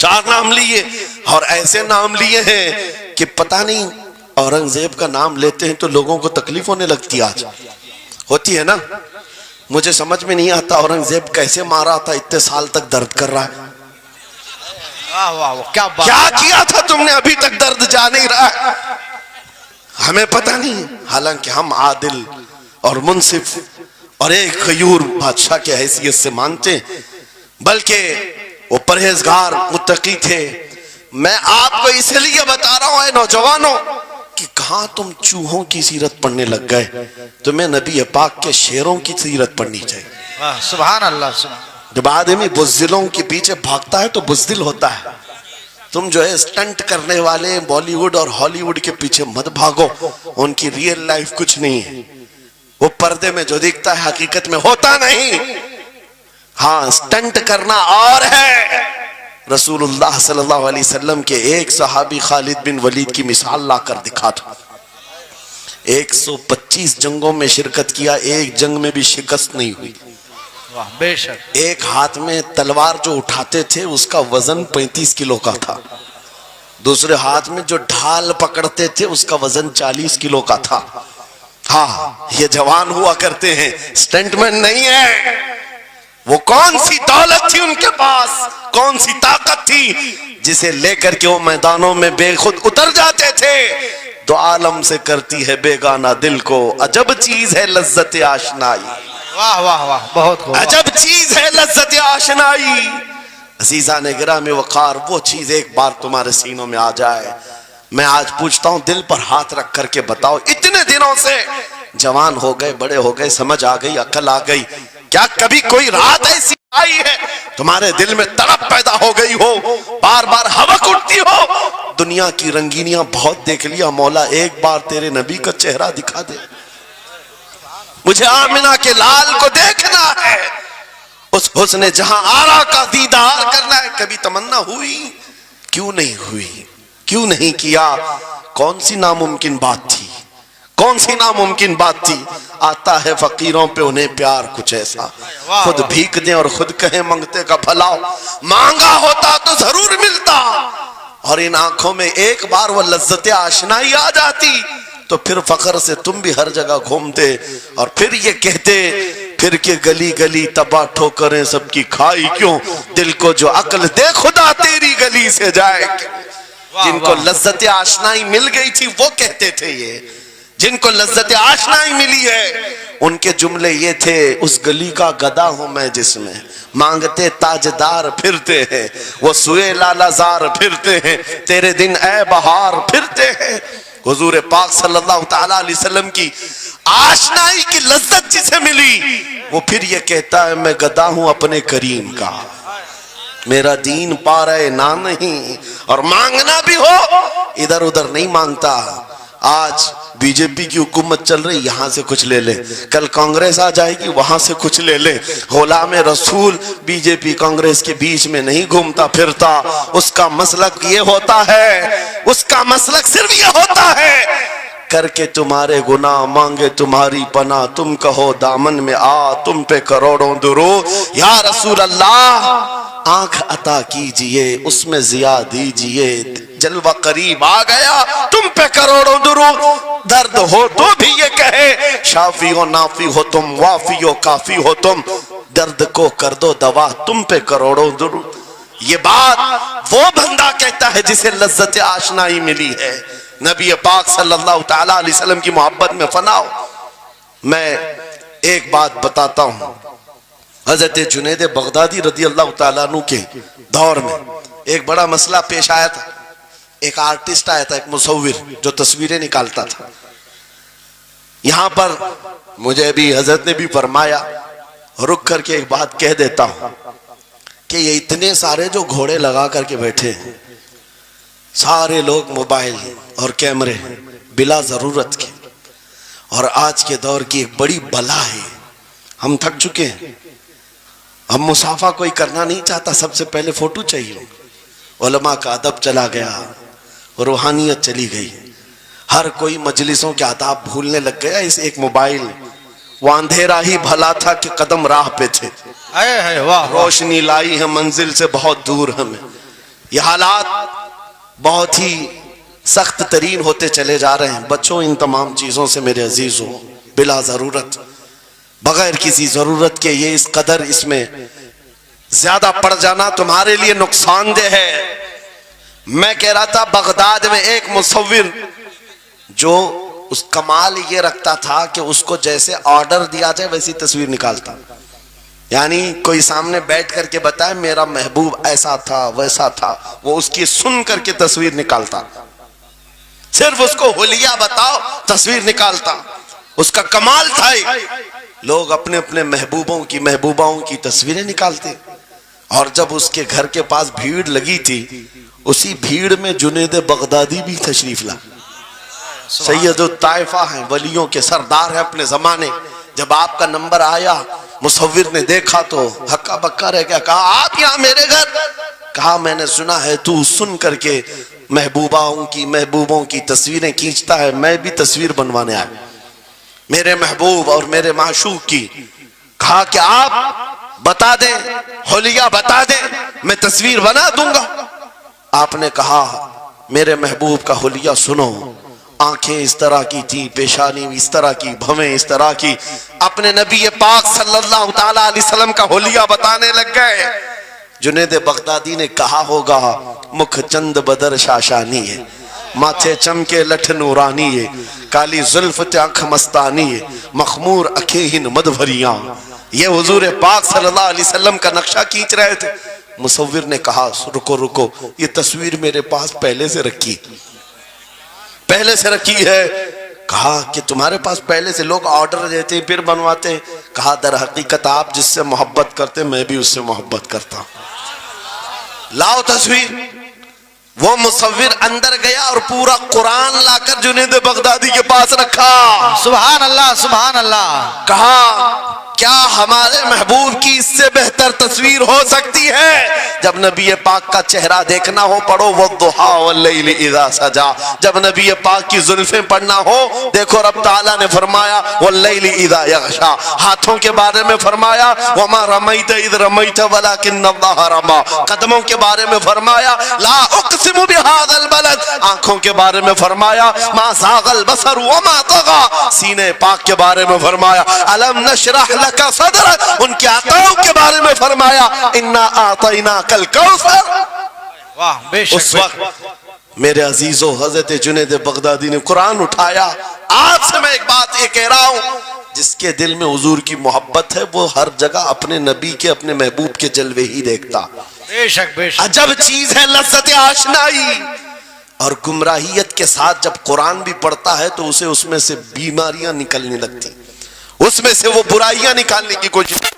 4 نام لیے, اور ایسے نام لیے ہیں کہ پتہ نہیں اورنگزیب کا نام لیتے ہیں تو لوگوں کو تکلیف ہونے لگتی, آج ہوتی ہے نا. مجھے سمجھ میں نہیں آتا اورنگزیب کیسے مارا تھا, اتنے سال تک درد کر رہا ہے. کیا کیا تھا تم نے, ابھی تک درد جا نہیں رہا ہے, ہمیں پتہ نہیں. حالانکہ ہم عادل اور منصف اور ایک غیور بادشاہ کی حیثیت سے مانتے ہیں, بلکہ وہ پرہیزگار متقی تھے. میں آپ کو اس لیے بتا رہا ہوں اے نوجوانوں کہ کہاں تم چوہوں کی سیرت پڑھنے لگ گئے, تمہیں نبی پاک کے شیروں کی سیرت پڑھنی چاہیے. سبحان اللہ, سبحان. جب آدمی بزدلوں کے پیچھے بھاگتا ہے تو بزدل ہوتا ہے. تم جو ہے اسٹنٹ کرنے والے بالی ووڈ اور ہالی ووڈ کے پیچھے مت بھاگو, ان کی ریئل لائف کچھ نہیں ہے. وہ پردے میں جو دکھتا ہے حقیقت میں ہوتا نہیں. ہاں, اسٹنٹ کرنا اور ہے. رسول اللہ صلی اللہ علیہ وسلم کے ایک صحابی خالد بن ولید کی مثال لا کر دکھا تھا. 125 جنگوں میں شرکت کیا, ایک جنگ میں بھی شکست نہیں ہوئی. بے شک. ایک ہاتھ میں تلوار جو اٹھاتے تھے اس کا وزن 35 کلو کا تھا, دوسرے ہاتھ میں جو ڈھال پکڑتے تھے اس کا وزن 40 کلو کا تھا. ہاں, یہ جوان ہوا کرتے ہیں, اسٹنٹ مین نہیں ہے. وہ کون سی دولت تھی ان کے پاس, کون سی طاقت تھی جسے لے کر کے وہ میدانوں میں بے خود اتر جاتے تھے. دو عالم سے کرتی ہے بیگانہ دل کو, عجب چیز ہے لذت آشنائی. واہ واہ واہ, بہت خوب. عجب چیز ہے لذت آشنائی. عزیزان گرامی وقار, وہ چیز ایک بار تمہارے سینوں میں آ جائے. میں آج پوچھتا ہوں, دل پر ہاتھ رکھ کر کے بتاؤ, اتنے دنوں سے جوان ہو گئے، بڑے ہو گئے، سمجھ آ گئی، عقل آ گئی، کیا کبھی کوئی رات ایسی آئی ہے تمہارے دل میں تڑپ پیدا ہو گئی ہو، بار بار حوق اٹھتی ہو؟ دنیا کی رنگینیاں بہت دیکھ لیا، مولا ایک بار تیرے نبی کا چہرہ دکھا دے، مجھے آمنہ کے لال کو دیکھنا ہے، اس حسن جہاں آرا کا دیدار کرنا ہے۔ کبھی تمنا ہوئی؟ کیوں نہیں ہوئی؟ کیوں نہیں کیا؟ کون سی ناممکن بات تھی؟ کون سی ناممکن بات تھی؟ آتا ہے فقیروں پہ انہیں پیار کچھ ایسا، خود بھیک دیں اور خود کہیں منگتے کا بھلا، مانگا ہوتا تو ضرور ملتا، اور ان آنکھوں میں ایک بار وہ لذت آشنائی آ جاتی تو پھر فخر سے تم بھی ہر جگہ گھومتے، اور پھر یہ کہتے پھر کہ گلی گلی تباہ ٹھوکریں سب کی کھائی کیوں، دل کو جو عقل دے خدا تیری گلی سے جائے کیوں۔ جن کو لذت آشنائی مل گئی تھی وہ کہتے تھے، یہ جن کو لذت آشنائی ملی ہے ان کے جملے یہ تھے، اس گلی کا گدا ہوں میں جس میں مانگتے تاجدار پھرتے ہیں، وہ سوئے لالا زار پھرتے ہیں، تیرے دن اے بہار پھرتے ہیں۔ حضور پاک صلی اللہ تعالیٰ علیہ وسلم کی آشنائی کی لذت جسے ملی وہ پھر یہ کہتا ہے میں گدا ہوں اپنے کریم کا، میرا دین پا رہے نہ نہیں، اور مانگنا بھی ہو ادھر ادھر نہیں مانگتا۔ آج بی جے پی کی حکومت چل رہی، یہاں سے کچھ لے لے، کل کانگریس آ جائے گی وہاں سے کچھ لے لے۔ غلام رسول بی جے پی کانگریس کے بیچ میں نہیں گھومتا پھرتا، اس کا مسلک یہ ہوتا ہے، اس کا مسلک صرف یہ ہوتا ہے، کر کے تمہارے گناہ مانگے تمہاری پناہ، تم کہو دامن میں آ تم پہ کروڑوں درود، یا رسول اللہ آنکھ عطا کیجئے اس میں ضیا دیجئے، جلوہ قریب آ گیا تم پہ کروڑوں درود، درد ہو تو بھی یہ کہے شافی و نافی ہو تم، وافی و کافی ہو تم، درد کو کر دو دوا تم پہ کروڑوں درود۔ یہ بات وہ بندہ کہتا ہے جسے لذت آشنائی ملی ہے، نبی پاک صلی اللہ تعالیٰ علیہ وسلم کی محبت میں فنا ہو۔ میں ایک بات بتاتا ہوں، حضرت جنید بغدادی رضی اللہ تعالیٰ عنہ کے دور میں ایک بڑا مسئلہ پیش آیا تھا۔ ایک آرٹسٹ آیا تھا، ایک مصور جو تصویریں نکالتا تھا۔ یہاں پر مجھے بھی حضرت نے بھی فرمایا، رک کر کے ایک بات کہہ دیتا ہوں کہ یہ اتنے سارے جو گھوڑے لگا کر کے بیٹھے ہیں، سارے لوگ موبائل اور کیمرے بلا ضرورت کے، اور آج کے دور کی ایک بڑی بلا ہے، ہم تھک چکے ہیں، ہم مصافحہ کوئی کرنا نہیں چاہتا، سب سے پہلے فوٹو چاہیے۔ علماء کا ادب چلا گیا، روحانیت چلی گئی، ہر کوئی مجلسوں کے آداب بھولنے لگ گیا اس ایک موبائل۔ وہ اندھیرا ہی بھلا تھا کہ قدم راہ پہ تھے، روشنی لائی ہے منزل سے بہت دور ہمیں۔ یہ حالات بہت ہی سخت ترین ہوتے چلے جا رہے ہیں۔ بچوں ان تمام چیزوں سے میرے عزیزوں، بلا ضرورت، بغیر کسی ضرورت کے یہ اس قدر اس میں زیادہ پڑ جانا تمہارے لیے نقصان دہ ہے۔ میں کہہ رہا تھا بغداد میں ایک مصور جو اس کمال یہ رکھتا تھا کہ اس کو جیسے آرڈر دیا جائے ویسی تصویر نکالتا، یعنی کوئی سامنے بیٹھ کر کے بتائے میرا محبوب ایسا تھا ویسا تھا، وہ اس کی سن کر کے تصویر نکالتا، صرف اس کو حلیہ بتاؤ تصویر نکالتا، اس کا کمال تھا۔ لوگ اپنے اپنے محبوباؤں کی تصویریں نکالتے، اور جب اس کے گھر کے پاس بھیڑ لگی تھی، اسی بھیڑ میں جنید بغدادی بھی تشریف لا، سید الطائفہ ہیں، ولیوں کے سردار ہیں اپنے زمانے۔ جب آپ کا نمبر آیا مصور نے دیکھا تو ہکا بکا رہ گیا، کہا آپ یہاں میرے گھر؟ کہا میں نے سنا ہے تو سن کر کے محبوبوں کی تصویریں کھینچتا ہے، میں بھی تصویر بنوانے آیا میرے محبوب اور میرے معشوق کی۔ کہا کہ آپ بتا دیں، حلیہ بتا دیں، میں تصویر بنا دوں گا۔ آپ نے کہا میرے محبوب کا حلیہ سنو، آنکھیں اس طرح کی تھی، پیشانی اس طرح کی، بھویں اس طرح کی۔ اپنے نبی پاک صلی اللہ تعالیٰ علیہ وسلم کا حلیہ بتانے لگ گئے۔ جنید بغدادی نے کہا ہوگا مکھ چند بدر شاشانی ہے، ماتھے چمکے لٹھ نورانی ہے، کالی زلف آنکھ مستانی ہے، مخمور اکھیں مدبھریاں۔ یہ حضور پاک صلی اللہ علیہ وسلم کا نقشہ کھینچ رہے تھے۔ مصور نے کہا رکو، یہ تصویر میرے پاس پہلے سے رکھی ہے۔ کہا کہ تمہارے پاس پہلے سے لوگ آرڈر دیتے ہیں پھر بنواتے ہیں؟ کہا در حقیقت آپ جس سے محبت کرتے میں بھی اس سے محبت کرتا ہوں. لاؤ تصویر. وہ مصور اندر گیا اور پورا قرآن لا کر جنید بغدادی کے پاس رکھا. سبحان اللہ سبحان اللہ. کہا کیا ہمارے محبوب کی اس سے بہتر تصویر ہو سکتی ہے؟ جب نبی پاک کا چہرہ دیکھنا ہو پڑھو والضحیٰ واللیل اذا سجا. جب نبی پاک کی زلفیں پڑھنا ہو دیکھو رب تعالیٰ نے فرمایا واللیل اذا یغشا. ہاتھوں کے بارے میں فرمایا وما رمیت اذ رمیت ولکن اللہ رما. قدموں کے بارے میں فرمایا لا اقسم بہذا البلد. آنکھوں کے بارے میں فرمایا ما زاغ البصر وما طغى. سینے پاک کے بارے میں فرمایا الم نشرح لک صدرک. ان کے عطاؤں کے بارے میں فرمایا انا اعطیناک الکوثر. واہ بے شک. اس وقت میرے عزیزو حضرت جنید بغدادی نے قرآن اٹھایا. آپ سے میں ایک بات یہ کہہ رہا ہوں جس کے دل میں حضور کی محبت ہے وہ ہر جگہ اپنے نبی کے اپنے محبوب کے جلوے ہی دیکھتا. بے شک بے شک. عجب چیز ہے لذت آشنائی. اور گمراہیت کے ساتھ جب قرآن بھی پڑھتا ہے تو اسے اس میں سے بیماریاں نکلنے لگتی, اس میں سے وہ برائیاں نکالنے کی کوشش.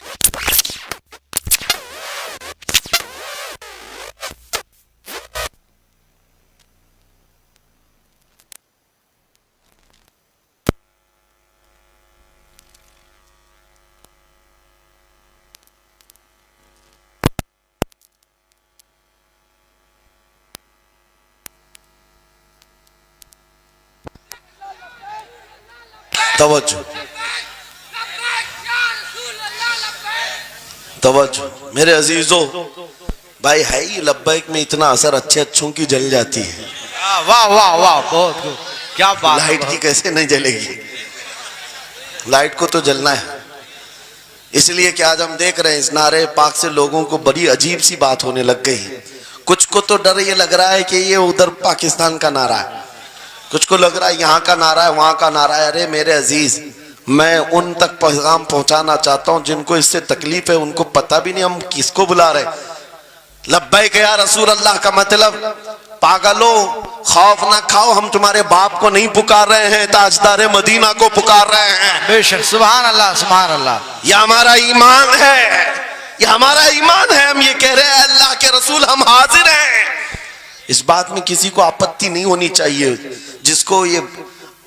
توجہ توجہ میرے عزیزو. بھائی ہے ہی لبیک میں اتنا اثر اچھے اچھوں کی جل جاتی ہے. واہ واہ واہ بہت کیا بات. لائٹ کی کیسے نہیں جلے گی؟ لائٹ کو تو جلنا ہے. اس لیے کہ آج ہم دیکھ رہے ہیں اس نعرے پاک سے لوگوں کو بڑی عجیب سی بات ہونے لگ گئی. کچھ کو تو ڈر یہ لگ رہا ہے کہ یہ ادھر پاکستان کا نعرہ ہے, کچھ کو لگ رہا ہے یہاں کا نعرہ ہے وہاں کا نعرہ ہے. ارے میرے عزیز میں ان تک پیغام پہنچانا چاہتا ہوں جن کو اس سے تکلیف ہے, ان کو پتہ بھی نہیں ہم کس کو بلا رہے. لبیک یا رسول اللہ کا مطلب پاگلو خوف نہ کھاؤ, ہم تمہارے باپ کو نہیں پکار رہے ہیں, تاجدار مدینہ کو پکار رہے ہیں. بے شک سبحان اللہ سبحان اللہ. یہ ہمارا ایمان ہے, یہ ہمارا ایمان ہے. ہم یہ کہہ رہے ہیں اللہ کے رسول ہم حاضر ہیں. اس بات میں کسی کو آپتی نہیں ہونی چاہیے. جس کو یہ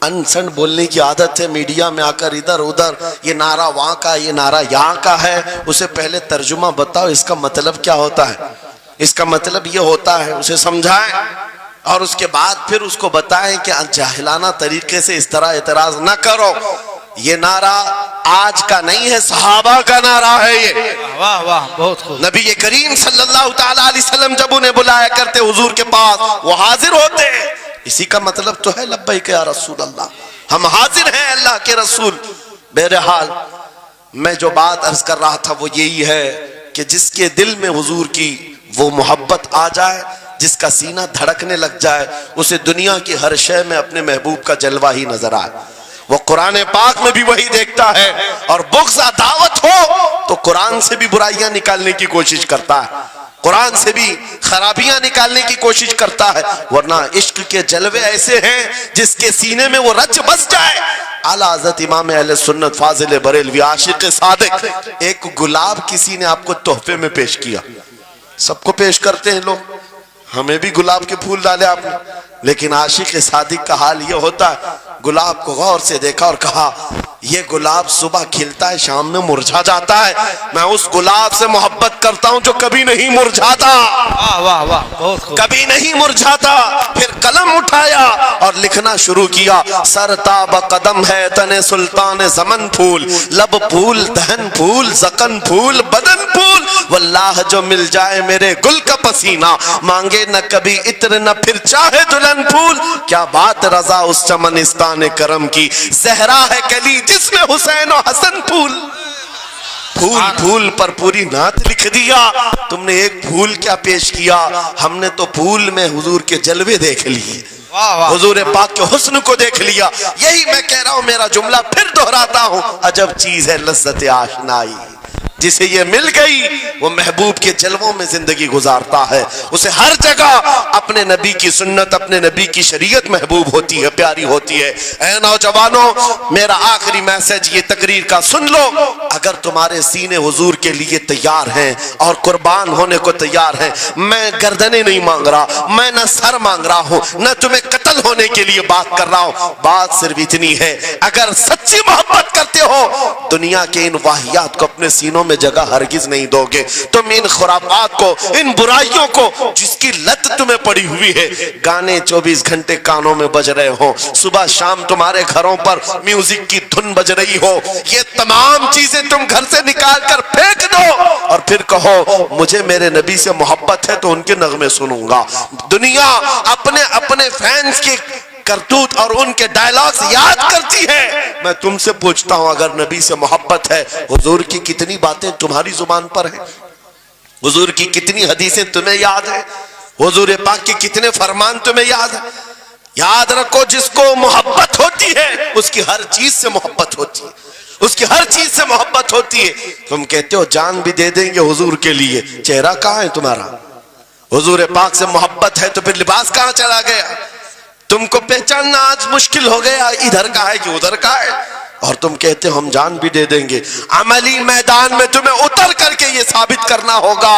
انسن بولنے کی عادت ہے میڈیا میں آ کر ادھر ادھر یہ نعرہ وہاں کا یہ نعرہ یہاں کا ہے, اسے پہلے ترجمہ بتاؤ اس کا مطلب کیا ہوتا ہے. اس کا مطلب یہ ہوتا ہے, اسے سمجھائیں اور اس کے بعد پھر اس کو بتائیں کہ جاہلانہ طریقے سے اس طرح اعتراض نہ کرو. یہ نعرہ آج کا نہیں ہے, صحابہ کا نعرہ ہے. یہ واہ واہ بہت خوب. نبی کریم صلی اللہ تعالیٰ علیہ وسلم جب انہیں بلایا کرتے حضور کے پاس وہ حاضر ہوتے. اسی کا مطلب تو ہے لبیک یا رسول اللہ, ہم حاضر ہیں اللہ کے رسول. بہرحال میں جو بات عرض کر رہا تھا وہ یہی ہے کہ جس کے دل میں حضور کی وہ محبت آ جائے, جس کا سینہ دھڑکنے لگ جائے, اسے دنیا کی ہر شے میں اپنے محبوب کا جلوہ ہی نظر آئے. وہ قرآن پاک میں بھی وہی دیکھتا ہے. اور بغض عداوت ہو تو قرآن سے بھی برائیاں نکالنے کی کوشش کرتا ہے, قرآن سے بھی خرابیاں نکالنے کی کوشش کرتا ہے. ورنہ عشق کے جلوے ایسے ہیں جس کے سینے میں وہ رچ بس جائے. اعلیٰ حضرت امام اہل سنت فاضل بریلوی عاشق صادق, ایک گلاب کسی نے آپ کو تحفے میں پیش کیا. سب کو پیش کرتے ہیں لوگ, ہمیں بھی گلاب کے پھول ڈالے آپ نے, لیکن عاشق صادق کا حال یہ ہوتا ہے گلاب کو غور سے دیکھا اور کہا یہ گلاب صبح کھلتا ہے شام میں مرجھا جاتا ہے, میں اس گلاب سے محبت کرتا ہوں جو کبھی نہیں مرجھاتا. واہ واہ واہ بہت خوب. کبھی نہیں مرجھاتا. پھر قلم اٹھایا اور لکھنا شروع کیا. سر تاب قدم ہے تن سلطان زمن پھول, لب پھول دہن پھول زقن پھول بدن پھول, واللہ جو مل جائے میرے گل کا پسینہ, مانگے نہ کبھی عطر نہ پھر چاہے دلہن پھول. کیا بات رضا اس چمنستان کرم کی, زہرا ہے کلی جس میں حسین و حسن پھول. پھول پھول پر پوری نعت لکھ دیا. تم نے ایک پھول کیا پیش کیا, ہم نے تو پھول میں حضور کے جلوے دیکھ لیے, حضور پاک کے حسن کو دیکھ لیا. یہی میں کہہ رہا ہوں, میرا جملہ پھر دہراتا ہوں, عجب چیز ہے لذت آشنائی. جسے یہ مل گئی وہ محبوب کے جلووں میں زندگی گزارتا ہے، اسے ہر جگہ اپنے نبی کی سنت، اپنے نبی کی شریعت محبوب ہوتی ہے، پیاری ہوتی ہے۔ اے نوجوانوں، میرا آخری میسج یہ تقریر کا سن لو، اگر تمہارے سینے حضور کے لیے تیار ہیں اور قربان ہونے کو تیار ہیں، میں گردنیں نہیں مانگ رہا، میں نہ سر مانگ رہا ہوں، نہ تمہیں قتل ہونے کے لیے بات کر رہا ہوں، بات صرف اتنی ہے، اگر سچی محبت کرتے ہو دنیا کے ان واہیات کو اپنے سینوں میں جگہ ہرگز نہیں دو گے۔ تم ان خرافات کو، ان برائیوں کو جس کی لت تمہیں پڑی ہوئی ہے، گانے 24 گھنٹے کانوں میں بج رہے ہوں، صبح شام تمہارے گھروں پر میوزک کی دھن بج رہی ہو، یہ تمام چیزیں تم گھر سے نکال کر پھینک دو اور پھر کہو مجھے میرے نبی سے محبت ہے تو ان کے نغمے سنوں گا۔ دنیا اپنے فینس کی کرتوت اور ان کے ڈائلاگز یاد کرتی ہے، میں تم سے پوچھتا ہوں اگر نبی سے محبت ہے، حضور کی کتنی باتیں تمہاری زبان پر ہیں؟ حضور کی کتنی حدیثیں تمہیں یاد ہیں؟ حضور پاک کے کتنے فرمان تمہیں یاد ہیں؟ یاد رکھو جس کو محبت ہوتی ہے اس کی ہر چیز سے محبت ہوتی ہے، اس کی ہر چیز سے محبت ہوتی ہے۔ تم کہتے ہو جان بھی دے دیں گے حضور کے لیے، چہرہ کہاں ہے تمہارا؟ حضور پاک سے محبت ہے تو پھر لباس کہاں چلا گیا؟ تم کو پہچاننا آج مشکل ہو گیا، ادھر کا ہے کہ ادھر کا ہے، اور تم کہتے ہم جان بھی دے دیں گے۔ عملی میدان میں تمہیں اتر کر کے یہ ثابت کرنا ہوگا،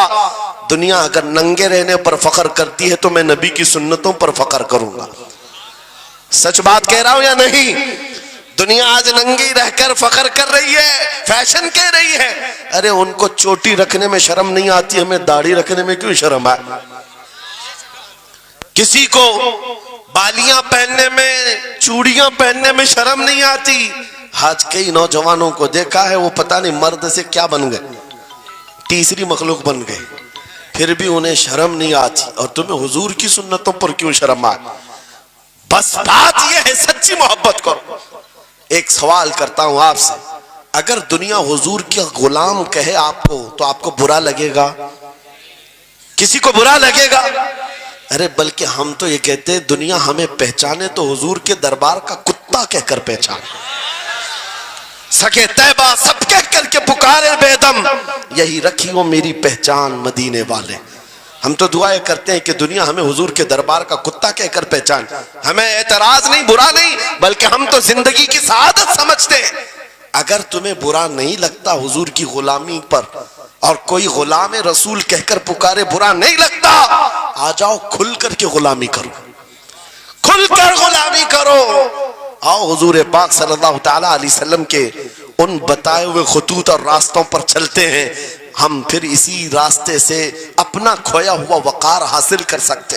دنیا اگر ننگے رہنے پر فخر کرتی ہے تو میں نبی کی سنتوں پر فخر کروں گا۔ سچ بات کہہ رہا ہوں یا نہیں؟ دنیا آج ننگی رہ کر فخر کر رہی ہے، فیشن کہہ رہی ہے، ارے ان کو چوٹی رکھنے میں شرم نہیں آتی، ہمیں داڑھی رکھنے میں کیوں شرم ہے؟ کسی کو بالیاں پہننے میں، چوڑیاں پہننے میں شرم نہیں آتی۔ آج کئی نوجوانوں کو دیکھا ہے وہ پتہ نہیں مرد سے کیا بن گئے، تیسری مخلوق بن گئے، پھر بھی انہیں شرم نہیں آتی، اور تمہیں حضور کی سنتوں پر کیوں شرم آئے؟ بس بات یہ ہے سچی محبت کرو۔ ایک سوال کرتا ہوں آپ سے، اگر دنیا حضور کا غلام کہے آپ کو تو آپ کو برا لگے گا؟ کسی کو برا لگے گا؟ ارے بلکہ ہم تو یہ کہتے ہیں دنیا ہمیں پہچانے تو حضور کے دربار کا کتا کہہ کر پہچانے، سکے طیبہ سب کہہ کر کے پکارے بے دم، یہی رکھی ہو میری پہچان مدینے والے۔ ہم تو دعائیں کرتے ہیں کہ دنیا ہمیں حضور کے دربار کا کتا کہہ کر پہچان، ہمیں اعتراض نہیں، برا نہیں، بلکہ ہم تو زندگی کی سعادت سمجھتے ہیں۔ اگر تمہیں برا نہیں لگتا حضور کی غلامی پر، اور کوئی غلام رسول کہہ کر پکارے برا نہیں لگتا، آ جاؤ کھل کر کے غلامی کرو، کھل کر غلامی کرو۔ آؤ حضور پاک صلی اللہ تعالیٰ علیہ وسلم کے ان بتائے ہوئے خطوط اور راستوں پر چلتے ہیں، ہم پھر اسی راستے سے اپنا کھویا ہوا وقار حاصل کر سکتے،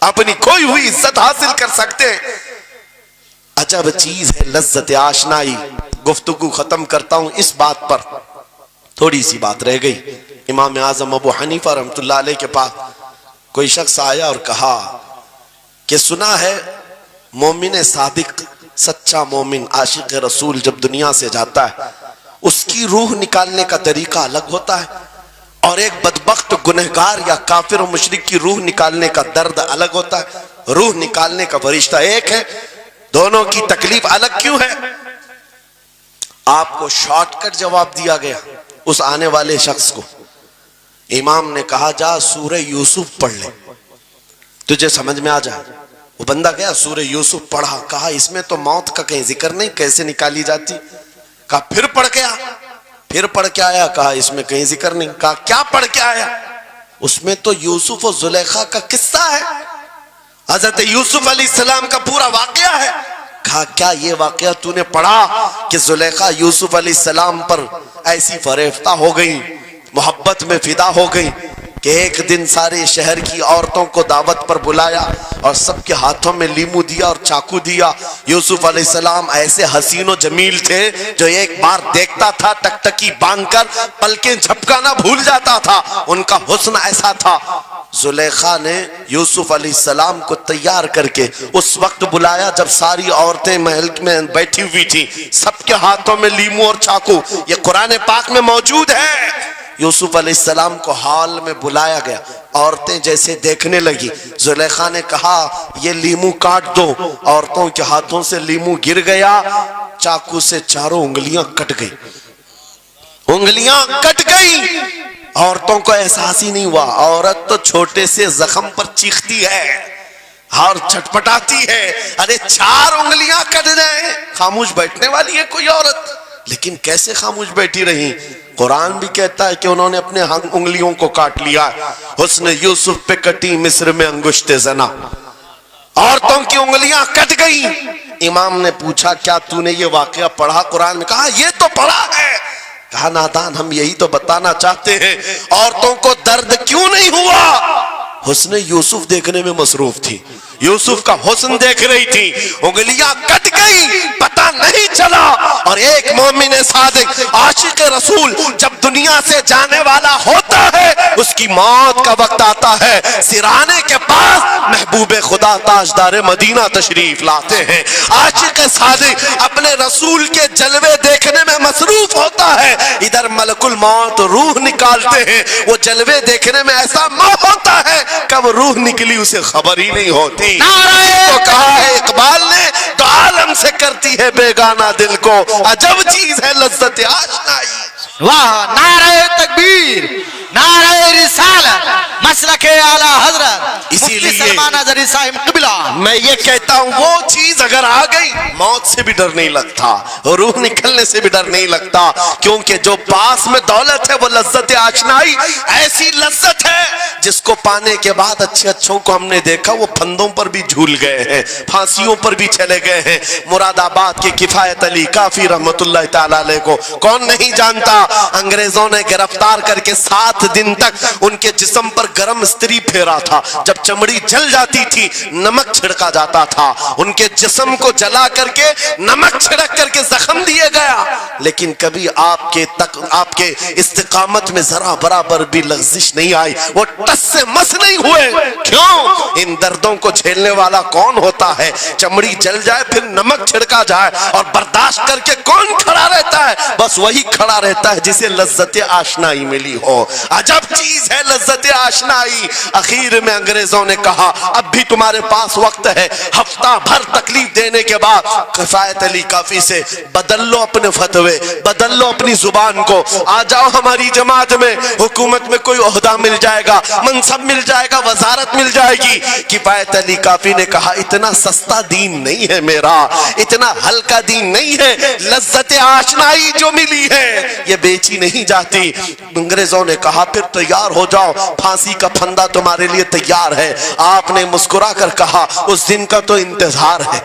اپنی کھوئی ہوئی عزت حاصل کر سکتے۔ عجب چیز ہے لذت آشنائی۔ گفتگو ختم کرتا ہوں اس بات پر، تھوڑی سی بات رہ گئی۔ امام اعظم ابو حنیفہ رحمۃ اللہ علیہ کے پاس کوئی شخص آیا اور کہا کہ سنا ہے مومن صادق، سچا مومن عاشق رسول جب دنیا سے جاتا ہے اس کی روح نکالنے کا طریقہ الگ ہوتا ہے، اور ایک بدبخت گنہگار یا کافر و مشرک کی روح نکالنے کا درد الگ ہوتا ہے۔ روح نکالنے کا فرشتہ ایک ہے، دونوں کی تکلیف الگ کیوں ہے؟ آپ کو شارٹ کٹ جواب دیا گیا اس آنے والے شخص کو۔ امام نے کہا جا سورہ یوسف پڑھ لے تجھے سمجھ میں آ جائے۔ وہ بندہ گیا سورہ یوسف پڑھا، کہا اس میں تو موت کا کہیں ذکر نہیں، کیسے نکالی جاتی؟ کہا پھر پڑھ کے آ، پھر پڑھ کے آیا، کہا اس میں کہیں ذکر نہیں۔ کہا کیا پڑھ کے آیا؟ اس میں تو یوسف و زلیخا کا قصہ ہے، حضرت یوسف علیہ السلام کا پورا واقعہ ہے۔ کہا کیا یہ واقعہ تو نے پڑھا کہ زلیخا یوسف علیہ السلام پر ایسی فریفتہ ہو گئی، محبت میں فدا ہو گئی کہ ایک دن سارے شہر کی عورتوں کو دعوت پر بلایا اور سب کے ہاتھوں میں لیمو دیا اور چاقو دیا۔ یوسف علیہ السلام ایسے حسین و جمیل تھے جو ایک بار دیکھتا تھا ٹکٹکی باندھ کر پلکیں جھپکانا بھول جاتا تھا، ان کا حسن ایسا تھا۔ زلیخا نے یوسف علیہ السلام کو تیار کر کے اس وقت بلایا جب ساری عورتیں محل میں بیٹھی ہوئی تھی، سب کے ہاتھوں میں لیمو اور چاقو، یہ قرآن پاک میں موجود ہے۔ یوسف علیہ السلام کو ہال میں بلایا گیا، عورتیں جیسے دیکھنے لگی، زلیخا نے کہا یہ لیمو کاٹ دو، عورتوں کے ہاتھوں سے لیمو گر گیا، چاقو سے چاروں انگلیاں کٹ گئی، انگلیاں کٹ گئی. عورتوں کو احساس ہی نہیں ہوا. عورت تو چھوٹے سے زخم پر چیختی ہے اور چھٹپٹاتی ہے. ارے 4 انگلیاں کٹ جائیں خاموش بیٹھنے والی ہے کوئی عورت؟ لیکن کیسے خاموش بیٹھی رہی؟ قرآن بھی کہتا ہے کہ انہوں نے اپنے انگلیوں کو کاٹ لیا. حسن یوسف پہ کٹی مصر میں انگشت زنا. عورتوں کی انگلیاں کٹ گئی. امام نے پوچھا کیا تو نے یہ واقعہ پڑھا قرآن میں؟ کہا یہ تو پڑھا ہے. کہا نادان ہم یہی تو بتانا چاہتے ہیں عورتوں کو درد کیوں نہیں ہوا. حسن یوسف دیکھنے میں مصروف تھی. یوسف کا حسن دیکھ رہی تھی. انگلیاں کٹ گئی پتہ نہیں چلا. اور ایک مومن صادق عاشق رسول جب دنیا سے جانے والا ہوتا ہے اس کی موت کا وقت آتا ہے. سرانے کے پاس محبوب خدا تاجدار مدینہ تشریف لاتے ہیں. عاشق صادق اپنے رسول کے جلوے دیکھنے میں مصروف ہوتا ہے. ادھر ملک الموت روح نکالتے ہیں. وہ جلوے دیکھنے میں ایسا موہ ہوتا ہے کب روح نکلی اسے خبر ہی نہیں ہوتی. تو کہا ہے اقبال نے تو عالم سے کرتی ہے بیگانہ دل کو عجب چیز ہے لذت آشنائی. واہ نعرہ تکبیر نعرہ رسالت مسلک اعلی حضرت اسی مفتی لیے سلمان اظہری صاحب قبلہ. میں یہ کہتا ہوں وہ چیز اگر آ گئی موت سے بھی ڈر نہیں لگتا, روح نکلنے سے بھی ڈر نہیں لگتا, کیونکہ جو پاس میں دولت ہے وہ لذت آشنائی ایسی لذت ہے جس کو پانے کے بعد اچھے اچھوں کو ہم نے دیکھا وہ پھندوں پر بھی جھول گئے ہیں, پھانسیوں پر بھی چلے گئے ہیں. مراد آباد کے کفایت علی کافی رحمت اللہ تعالی علیہ کو کون نہیں جانتا. انگریزوں نے گرفتار کر کے 7 دن تک ان کے جسم پر گرم استری پھیرا تھا. جب چمڑی جل جاتی تھی نمک چھڑکا جاتا تھا. ان کے جسم کو جلا کر کے نمک چھڑک کر کے زخم دیے گیا, لیکن کبھی آپ کے استقامت میں ذرا برابر بھی لغزش نہیں آئی. وہ ٹس سے مس نہیں ہوئے. کیوں؟ ان دردوں کو جھیلنے والا کون ہوتا ہے؟ چمڑی جل جائے پھر نمک چھڑکا جائے اور برداشت کر کے کون کھڑا رہتا ہے؟ بس وہی کھڑا رہتا ہے جسے لذت آشنائی ملی ہو. عجب چیز ہے لذت آشنائی. اخیر میں انگریزوں نے کہا اب بھی تمہارے پاس وقت ہے. ہفتہ بھر تکلیف دینے کے بعد کفایت علی کافی سے بدل لو اپنے فتوے, بدل لو اپنی زبان کو, آ جاؤ ہماری جماعت میں. حکومت میں کوئی عہدہ مل جائے گا, منصب مل جائے گا, وزارت مل جائے گی. کفایت علی کافی نے کہا اتنا سستا دین نہیں ہے میرا, اتنا ہلکا دین نہیں ہے. لذت آشنائی جو ملی ہے یہ بیچی نہیں جاتی. انگریزوں نے کہا پھر تیار ہو جاؤ, پھانسی کا پھندا تمہارے لیے تیار ہے. آپ نے مسکرا کر کہا اس دن کا تو انتظار ہے,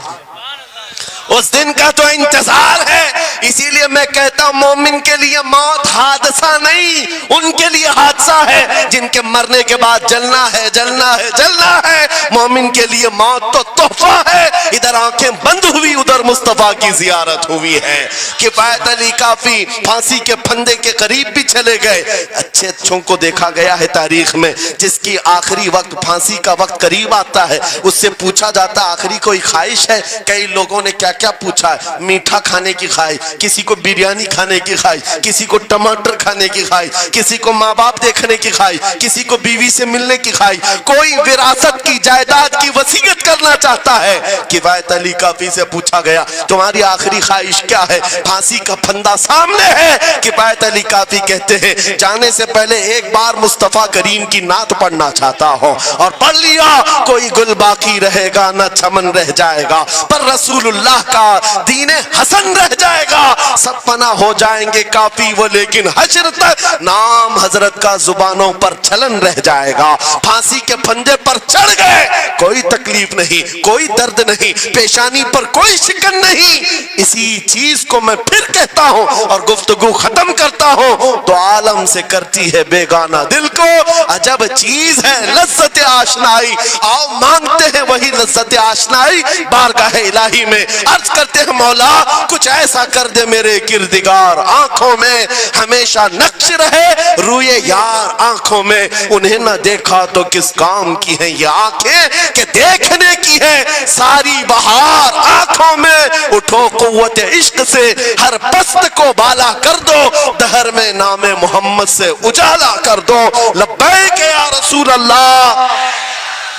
اس دن کا تو انتظار ہے. اسی لیے میں کہتا ہوں مومن کے لیے موت حادثہ نہیں, ان کے لیے حادثہ ہے جن کے مرنے کے بعد جلنا ہے جلنا ہے جلنا ہے. مومن کے لیے موت تو تحفہ ہے. ادھر آنکھیں بند ہوئی ادھر مصطفیٰ کی زیارت ہوئی ہے. کفایت علی کافی پھانسی کے پھندے کے قریب بھی چلے گئے. اچھے اچھوں کو دیکھا گیا ہے تاریخ میں جس کی آخری وقت پھانسی کا وقت قریب آتا ہے اس سے پوچھا جاتا آخری کوئی خواہش ہے. کئی لوگوں نے کیا کیا پوچھا ہے, میٹھا کھانے کی خواہش, کسی کو بریانی کھانے کی خواہش, کسی کو ٹماٹر کھانے کی خواہش, کسی کو ماں باپ دیکھنے کی خواہش, کسی کو بیوی سے ملنے کی خواہش, کوئی وراثت کی جائیداد کی وصیت کرنا چاہتا ہے. کفایت علی کافی سے پوچھا گیا تمہاری آخری خواہش کیا ہے؟ پھانسی کا پھندا سامنے ہے. کفایت علی کافی کہتے ہیں جانے سے پہلے ایک بار مصطفیٰ کریم کی نعت پڑھنا چاہتا ہوں, اور پڑھ لیا کوئی گل باقی رہے گا نہ چمن رہ جائے گا, پر رسول اللہ کا دین حسن رہ جائے گا. سب فنا ہو جائیں گے کافی وہ لیکن حشر تک نام حضرت کا زبانوں پر چلن رہ جائے گا. پھانسی کے پھندے پر چڑھ گئے, کوئی تکلیف نہیں, کوئی درد نہیں, پیشانی پر کوئی شکن نہیں. اسی چیز کو میں پھر کہتا ہوں اور گفتگو ختم کرتا ہوں تو عالم سے کرتی ہے بیگانہ دل کو عجب چیز ہے لذت آشنائی. آؤ مانگتے ہیں وہی لذت آشنائی بارگاہ الہی میں. عرض کرتے ہیں مولا کچھ ایسا کر دے میرے کردگار, آنکھوں میں ہمیشہ نقش رہے روئے یار آنکھوں میں. انہیں نہ دیکھا تو کس کام کی ہیں یہ آنکھیں کہ دیکھنے کی ہے ساری بہار آنکھوں میں. اٹھو قوت عشق سے ہر پست کو بالا کر دو, دہر میں نام محمد سے اجالا کر دو. لبیک یا رسول اللہ,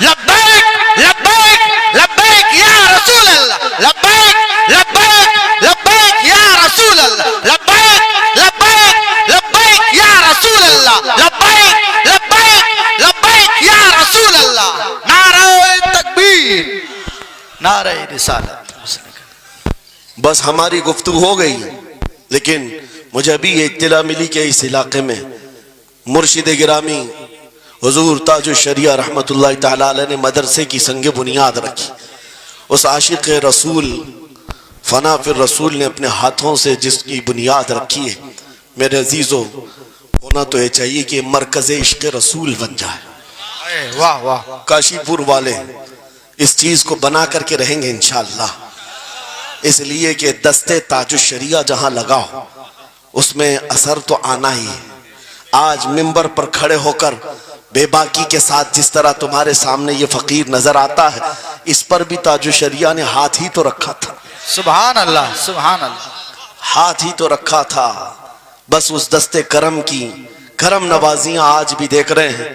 لبیک لبیک لبیک یا رسول اللہ, لبیک لبیک لبیک یا رسول اللہ, لبیک لبیک لبیک رسالت. بس ہماری گفتگو ہو گئی، لیکن مجھے ابھی یہ اطلاع ملی کہ اس علاقے میں مرشد گرامی حضور تاج الشریعہ رحمت اللہ تعالی علیہ نے مدرسے کی سنگ بنیاد رکھی. اس عاشق رسول فنا فی الرسول نے اپنے ہاتھوں سے جس کی بنیاد رکھی ہے، میرے عزیزو، ہونا تو یہ چاہیے کہ مرکز عشق رسول بن جائے. واہ واہ. کاشی پور والے اس چیز کو بنا کر کے رہیں گے انشاءاللہ، اس لیے کہ دستے تاج الشریعہ جہاں لگاؤ اس میں اثر تو آنا ہی ہے. آج منبر پر کھڑے ہو کر بے باکی کے ساتھ جس طرح تمہارے سامنے یہ فقیر نظر آتا ہے، اس پر بھی تاج الشریعہ نے ہاتھ ہی تو رکھا تھا. سبحان اللہ سبحان اللہ. ہاتھ ہی تو رکھا تھا. بس اس دستے کرم کی کرم نوازیاں آج بھی دیکھ رہے ہیں.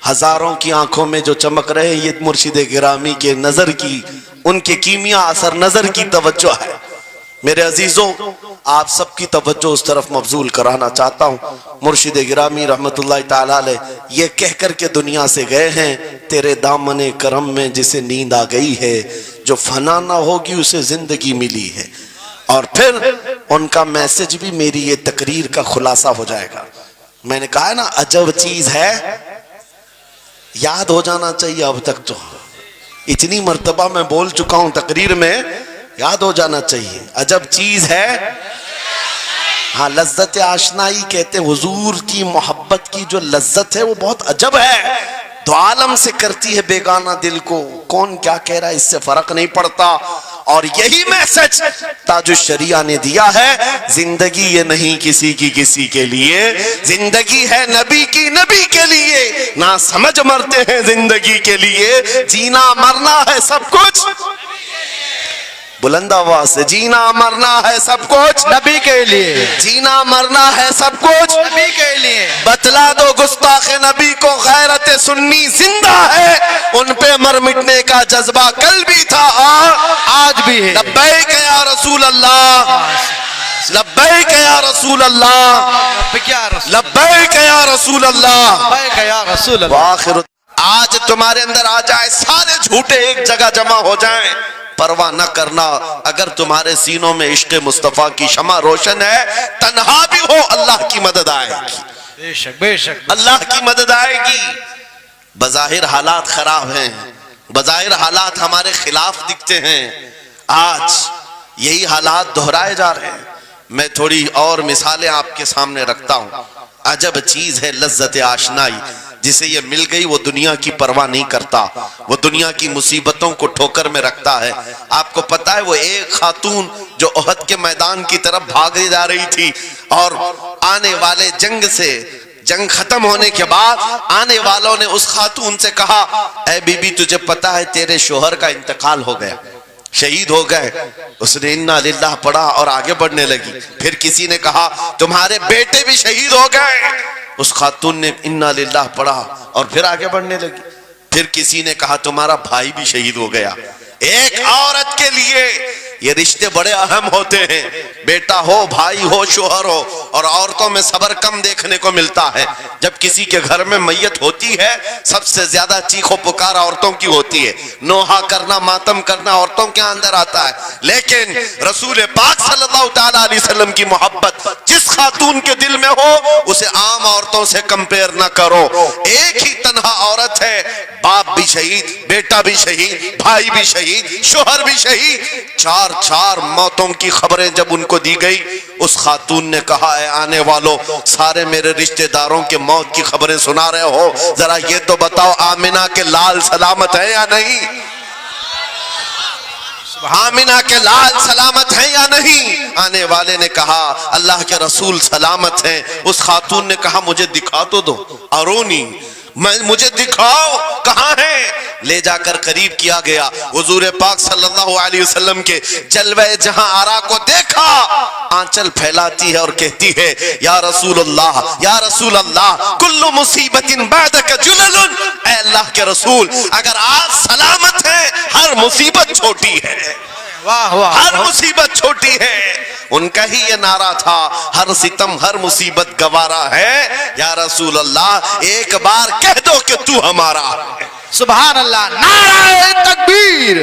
ہزاروں کی آنکھوں میں جو چمک رہے ہیں، یہ مرشد گرامی کے نظر کی، ان کے کیمیا اثر نظر کی توجہ ہے. میرے عزیزوں، آپ سب کی توجہ اس طرف مبذول کرانا چاہتا ہوں. مرشد گرامی رحمت اللہ تعالی علیہ یہ کہہ کر کے دنیا سے گئے ہیں، تیرے دامن کرم میں جسے نیند آ گئی ہے، جو فنا نہ ہوگی اسے زندگی ملی ہے. اور پھر ان کا میسج بھی میری یہ تقریر کا خلاصہ ہو جائے گا. میں نے کہا ہے نا عجب چیز ہے، یاد ہو جانا چاہیے. اب تک تو اتنی مرتبہ میں بول چکا ہوں تقریر میں، یاد ہو جانا چاہیے. عجب چیز ہے. ہاں، لذت آشنائی کہتے ہیں. حضور کی محبت کی جو لذت ہے وہ بہت عجب ہے. دو عالم سے کرتی ہے بیگانہ دل کو. کون کیا کہہ رہا ہے اس سے فرق نہیں پڑتا. اور یہی میسج تاج الشریعہ نے دیا ہے. زندگی یہ نہیں کسی کی کسی کے لیے، زندگی ہے نبی کی نبی کے لیے. نہ سمجھ مرتے ہیں زندگی کے لیے، جینا مرنا ہے سب کچھ. بلند آواز سے، جینا مرنا ہے سب کچھ نبی کے لیے، جینا مرنا ہے سب کچھ نبی کے لیے. بتلا دو گستاخ نبی کو غیرت سنی زندہ ہے، ان پہ مر مٹنے کا جذبہ کل بھی تھا اور آج بھی ہے. لبیک یا رسول اللہ، لبیک یا رسول اللہ، لبیک یا رسول لبیک یا رسول اللہ. لبیک یا رسول اللہ. وآخر آج تمہارے اندر آ جائے، سارے جھوٹے ایک جگہ جمع ہو جائیں، پرواہ نہ کرنا. اگر تمہارے سینوں میں عشق مصطفیٰ کی شمع روشن ہے، تنہا بھی ہو اللہ کی مدد آئے گی. بے شک بے شک. اللہ کی مدد آئے گی. بظاہر حالات خراب ہیں، بظاہر حالات ہمارے خلاف دکھتے ہیں. آج یہی حالات دہرائے جا رہے ہیں. میں تھوڑی اور مثالیں آپ کے سامنے رکھتا ہوں. عجب چیز ہے لذت آشنائی. جسے یہ مل گئی وہ دنیا کی پرواہ نہیں کرتا، وہ دنیا کی مصیبتوں کو ٹھوکر میں رکھتا ہے. آپ کو پتا ہے وہ ایک خاتون جو احد کے میدان کی طرف بھاگے جا رہی تھی، اور آنے والے جنگ ختم ہونے کے بعد آنے والوں نے اس خاتون سے کہا، اے بی بی تجھے پتا ہے تیرے شوہر کا انتقال ہو گیا، شہید ہو گئے. اس نے انا للہ پڑھا اور آگے بڑھنے لگی. پھر کسی نے کہا تمہارے بیٹے بھی شہید ہو گئے. اس خاتون نے انا للہ پڑھا اور پھر آگے بڑھنے لگی. پھر کسی نے کہا تمہارا بھائی بھی شہید ہو گیا. ایک عورت کے لیے یہ رشتے بڑے اہم ہوتے ہیں. بیٹا ہو، بھائی ہو، شوہر ہو. اور عورتوں میں صبر کم دیکھنے کو ملتا ہے. جب کسی کے گھر میں میت ہوتی ہے سب سے زیادہ چیخ و پکار عورتوں کی ہوتی ہے. نوحہ کرنا، ماتم کرنا عورتوں کے اندر آتا ہے. لیکن رسول پاک صلی اللہ تعالی علیہ وسلم کی محبت جس خاتون کے دل میں ہو اسے عام عورتوں سے کمپیر نہ کرو. ایک ہی تنہا عورت ہے، باپ بھی شہید، بیٹا بھی شہید، بھائی بھی شہید، شوہر بھی شہید. چار موتوں کی خبریں جب ان کو دی گئی، اس خاتون نے کہا، اے آنے والوں، سارے میرے رشتہ داروں کے موت کی خبریں سنا رہے ہو، ذرا یہ تو بتاؤ آمنہ کے لال سلامت ہے یا نہیں؟ آمنہ کے لال سلامت ہیں یا نہیں؟ آنے والے نے کہا اللہ کے رسول سلامت ہیں. اس خاتون نے کہا مجھے دکھا تو دو، ارونی، مجھے دکھاؤ کہاں ہے. لے جا کر قریب کیا گیا. حضور پاک صلی اللہ علیہ وسلم کے جلوہ جہاں آرا کو دیکھا، آنچل پھیلاتی ہے اور کہتی ہے، یا رسول اللہ، یا رسول اللہ، کل مصیبت بعدک جلل. اے اللہ کے رسول، اگر آپ سلامت ہیں ہر مصیبت چھوٹی ہے، ہر مصیبت چھوٹی ہے. ان کا ہی یہ نعرہ تھا، ہر ستم ہر مصیبت گوارا ہے. یا رسول اللہ ایک بار کہہ دو کہ تو ہمارا. سبحان اللہ. نعرہ تکبیر،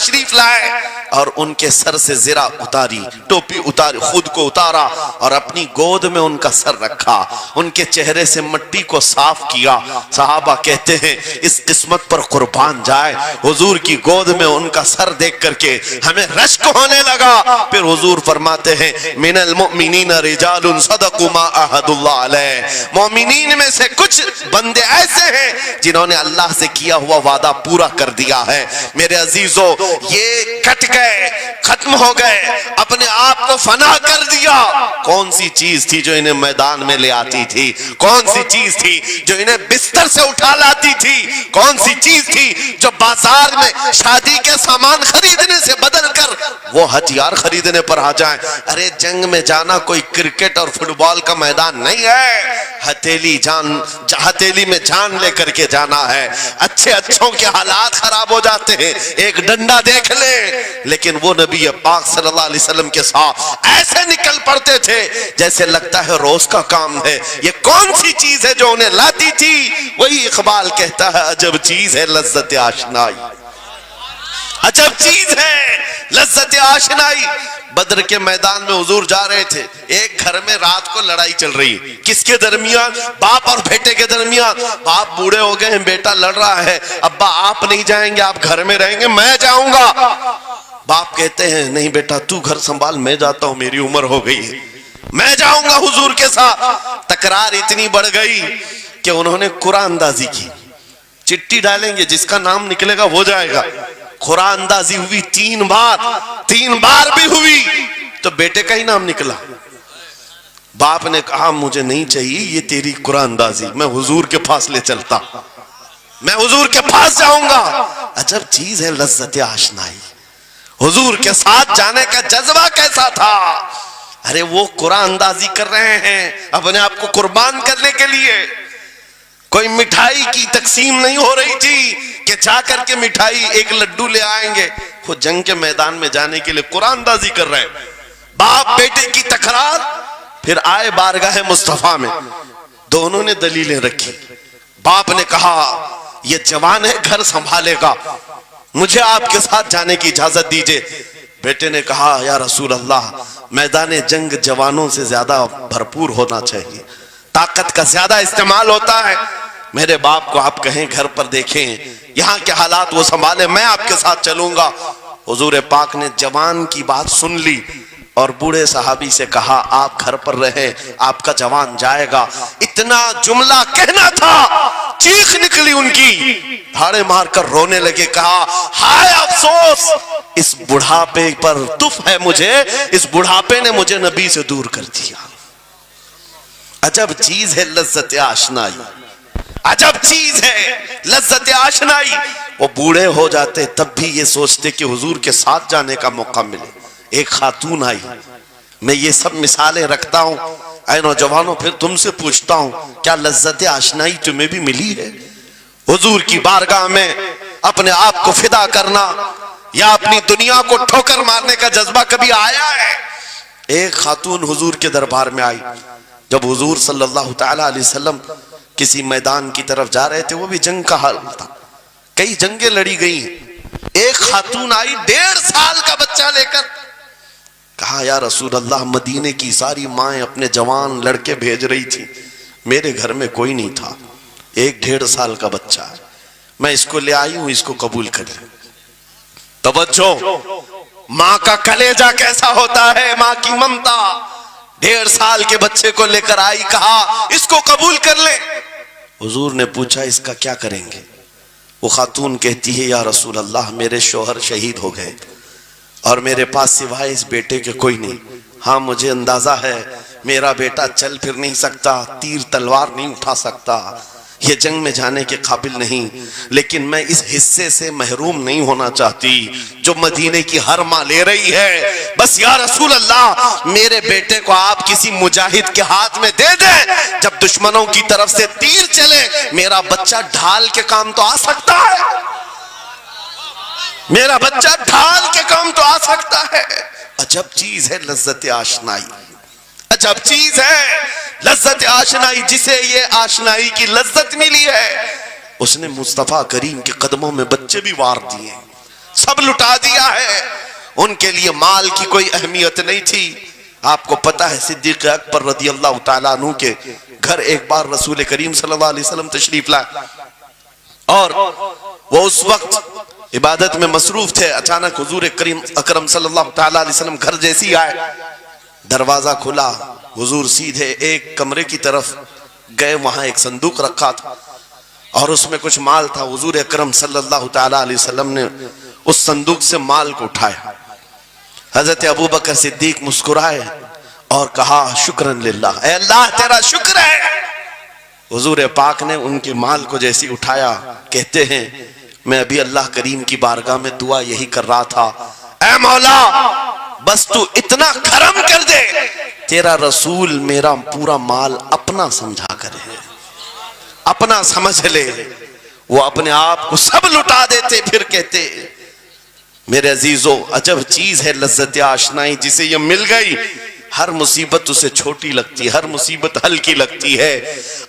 تشریف لائے اور ان کے سر سے زرہ اتاری, ٹوپی اتاری, خود کو اتارا اور اپنی گود میں ان کا سر رکھا, ان کے چہرے سے مٹی کو صاف کیا. صحابہ کہتے ہیں اس قسمت پر قربان جائے, حضور کی گود میں ان کا سر دیکھ کر کے ہمیں رشک ہونے لگا. پھر حضور فرماتے ہیں من المؤمنین رجال صدقوا ما عہد اللہ علیہ, مومنین میں سے کچھ بندے ایسے ہیں جنہوں نے اللہ سے کیا ہوا وعدہ پورا کر دیا ہے. میرے عزیزو, یہ کٹ گئے, ختم ہو گئے, اپنے آپ کو فنا کر دیا. کون سی چیز تھی جو انہیں میدان میں لے آتی تھی؟ کون سی چیز تھی جو انہیں بستر سے اٹھا لاتی تھی؟ کون سی چیز تھی جو بازار میں شادی کے سامان خریدنے سے بدل کر وہ ہتھیار خریدنے پر آ جائیں؟ ارے جنگ میں جانا کوئی کرکٹ اور فٹ بال کا میدان نہیں ہے, ہتھیلی میں جان لے کر کے جانا ہے. اچھوں کے حالات خراب ہو جاتے ہیں, ایک ڈنڈا دیکھ لیں, لیکن وہ نبی پاک صلی اللہ علیہ وسلم کے ساتھ ایسے نکل پڑتے تھے جیسے لگتا ہے روز کا کام ہے. یہ کون سی چیز ہے جو انہیں لاتی تھی؟ وہی اقبال کہتا ہے عجب چیز ہے لذت آشنائی, عجب چیز ہے لذت آشنائی. بدر کے میدان میں حضور جا رہے تھے, ایک گھر میں رات کو لڑائی چل رہی ہے. کس کے درمیان؟ باپ اور بیٹے کے درمیان. باپ بوڑھے ہو گئے ہیں, بیٹا لڑ رہا ہے, ابا آپ نہیں جائیں گے, آپ گھر میں رہیں گے, میں جاؤں گا. باپ کہتے ہیں نہیں بیٹا تو گھر سنبھال, میں جاتا ہوں, میری عمر ہو گئی ہے, میں جاؤں گا حضور کے ساتھ. تکرار اتنی بڑھ گئی کہ انہوں نے قرآن اندازی کی, چٹھی ڈالیں گے جس کا نام نکلے گا وہ جائے گا. قرآن اندازی ہوئی 3 بار بھی ہوئی تو بیٹے کا ہی نام نکلا. باپ نے کہا مجھے نہیں چاہیے یہ تیری قرآن اندازی, میں حضور کے پاس لے چلتا, میں حضور کے پاس جاؤں گا. عجب چیز ہے لذت آشنائی. حضور کے ساتھ جانے کا جذبہ کیسا تھا؟ ارے وہ قرآن اندازی کر رہے ہیں اپنے آپ کو قربان کرنے کے لیے. کوئی مٹھائی کی تقسیم نہیں ہو رہی تھی کہ جا کر کے مٹھائی ایک لڈو لے آئیں گے. وہ جنگ کے میدان میں جانے کے لیے قرآن اندازی کر رہے ہیں. باپ بیٹے کی تکرار. پھر آئے بارگاہ مصطفیٰ میں, دونوں نے دلیلیں رکھی. باپ نے کہا یہ جوان ہے, گھر سنبھالے گا, مجھے آپ کے ساتھ جانے کی اجازت دیجئے. بیٹے نے کہا یا رسول اللہ, میدان جنگ جوانوں سے زیادہ بھرپور ہونا چاہیے, طاقت کا زیادہ استعمال ہوتا ہے. میرے باپ کو آپ کہیں گھر پر دیکھیں, یہاں کے حالات وہ سنبھالے, میں آپ کے ساتھ چلوں گا. حضور پاک نے جوان کی بات سن لی اور بوڑھے صحابی سے کہا آپ گھر پر رہیں, آپ کا جوان جائے گا. اتنا جملہ کہنا تھا, چیخ نکلی ان کی, دھاڑے مار کر رونے لگے. کہا ہائے افسوس, اس بڑھاپے پر تف ہے مجھے, اس بڑھاپے نے مجھے نبی سے دور کر دیا. عجب چیز ہے لذت آشنائی, عجب چیز ہے لذت آشنائی. وہ بوڑھے ہو جاتے تب بھی یہ سوچتے کہ حضور کے ساتھ جانے کا موقع ملے. ایک خاتون آئی, میں یہ سب مثالیں رکھتا ہوں اے نوجوانوں, پھر تم سے پوچھتا ہوں کیا لذت آشنائی تمہیں بھی ملی ہے؟ حضور کی بارگاہ میں اپنے آپ کو فدا کرنا یا اپنی دنیا کو ٹھوکر مارنے کا جذبہ کبھی آیا ہے؟ ایک خاتون حضور کے دربار میں آئی. جب حضور صلی اللہ تعالی علیہ وسلم کسی میدان کی طرف جا رہے تھے, وہ بھی جنگ کا حال تھا, کئی جنگیں لڑی گئی. ایک خاتون آئی 1.5 سال کا بچہ لے کر, کہا یا رسول اللہ مدینے کی ساری مائیں اپنے جوان لڑکے بھیج رہی تھی, میرے گھر میں کوئی نہیں تھا, 1.5 سال کا بچہ ہے, میں اس کو لے آئی ہوں, اس کو قبول کر لیں. توجہ, ماں کا کلیجہ کیسا ہوتا ہے, ماں کی ممتا. 1.5 سال کے بچے کو لے کر آئی, کہا اس کو قبول کر لیں. حضور نے پوچھا اس کا کیا کریں گے؟ وہ خاتون کہتی ہے یا رسول اللہ میرے شوہر شہید ہو گئے اور میرے پاس سوائے اس بیٹے کے کوئی نہیں. ہاں مجھے اندازہ ہے میرا بیٹا چل پھر نہیں سکتا, تیر تلوار نہیں اٹھا سکتا, یہ جنگ میں جانے کے قابل نہیں, لیکن میں اس حصے سے محروم نہیں ہونا چاہتی جو مدینے کی ہر ماں لے رہی ہے. بس یا رسول اللہ میرے بیٹے کو آپ کسی مجاہد کے ہاتھ میں دے دیں, جب دشمنوں کی طرف سے تیر چلے میرا بچہ ڈھال کے کام تو آ سکتا ہے, میرا بچہ ڈھال کے کام تو آ سکتا ہے. عجب چیز ہے لذت آشنائی, عجب چیز ہے لذت آشنائی. جسے یہ آشنائی کی لذت ملی ہے اس نے مصطفیٰ کریم کے قدموں میں بچے بھی وار دیے. سب لٹا دیا ہے. ان کے لیے مال کی کوئی اہمیت نہیں تھی. آپ کو پتا ہے صدیق اکبر رضی اللہ تعالیٰ عنہ کے گھر ایک بار رسول کریم صلی اللہ علیہ وسلم تشریف لائے اور وہ اس وقت عبادت میں مصروف تھے. اچانک حضور کریم اکرم صلی اللہ تعالیٰ علیہ وسلم گھر جیسی آئے, دروازہ کھلا, حضور سیدھے ایک کمرے کی طرف گئے. وہاں ایک صندوق رکھا تھا اور اس میں کچھ مال تھا. حضور اکرم صلی اللہ تعالیٰ علیہ وسلم نے اس صندوق سے مال کو اٹھایا. حضرت ابوبکر صدیق مسکرائے اور کہا شکرن للہ, اے اللہ تیرا شکر ہے. حضور پاک نے ان کے مال کو جیسی اٹھایا, کہتے ہیں میں ابھی اللہ کریم کی بارگاہ میں دعا یہی کر رہا تھا, اے مولا بس تو اتنا کرم کر دے, تیرا رسول میرا پورا مال اپنا سمجھا کرے, اپنا سمجھ لے. وہ اپنے آپ کو سب لٹا دیتے, پھر کہتے میرے عزیزو عجب چیز ہے لذت آشنائی, جسے یہ مل گئی ہر مصیبت اسے چھوٹی لگتی ہے, ہر مصیبت ہلکی لگتی ہے.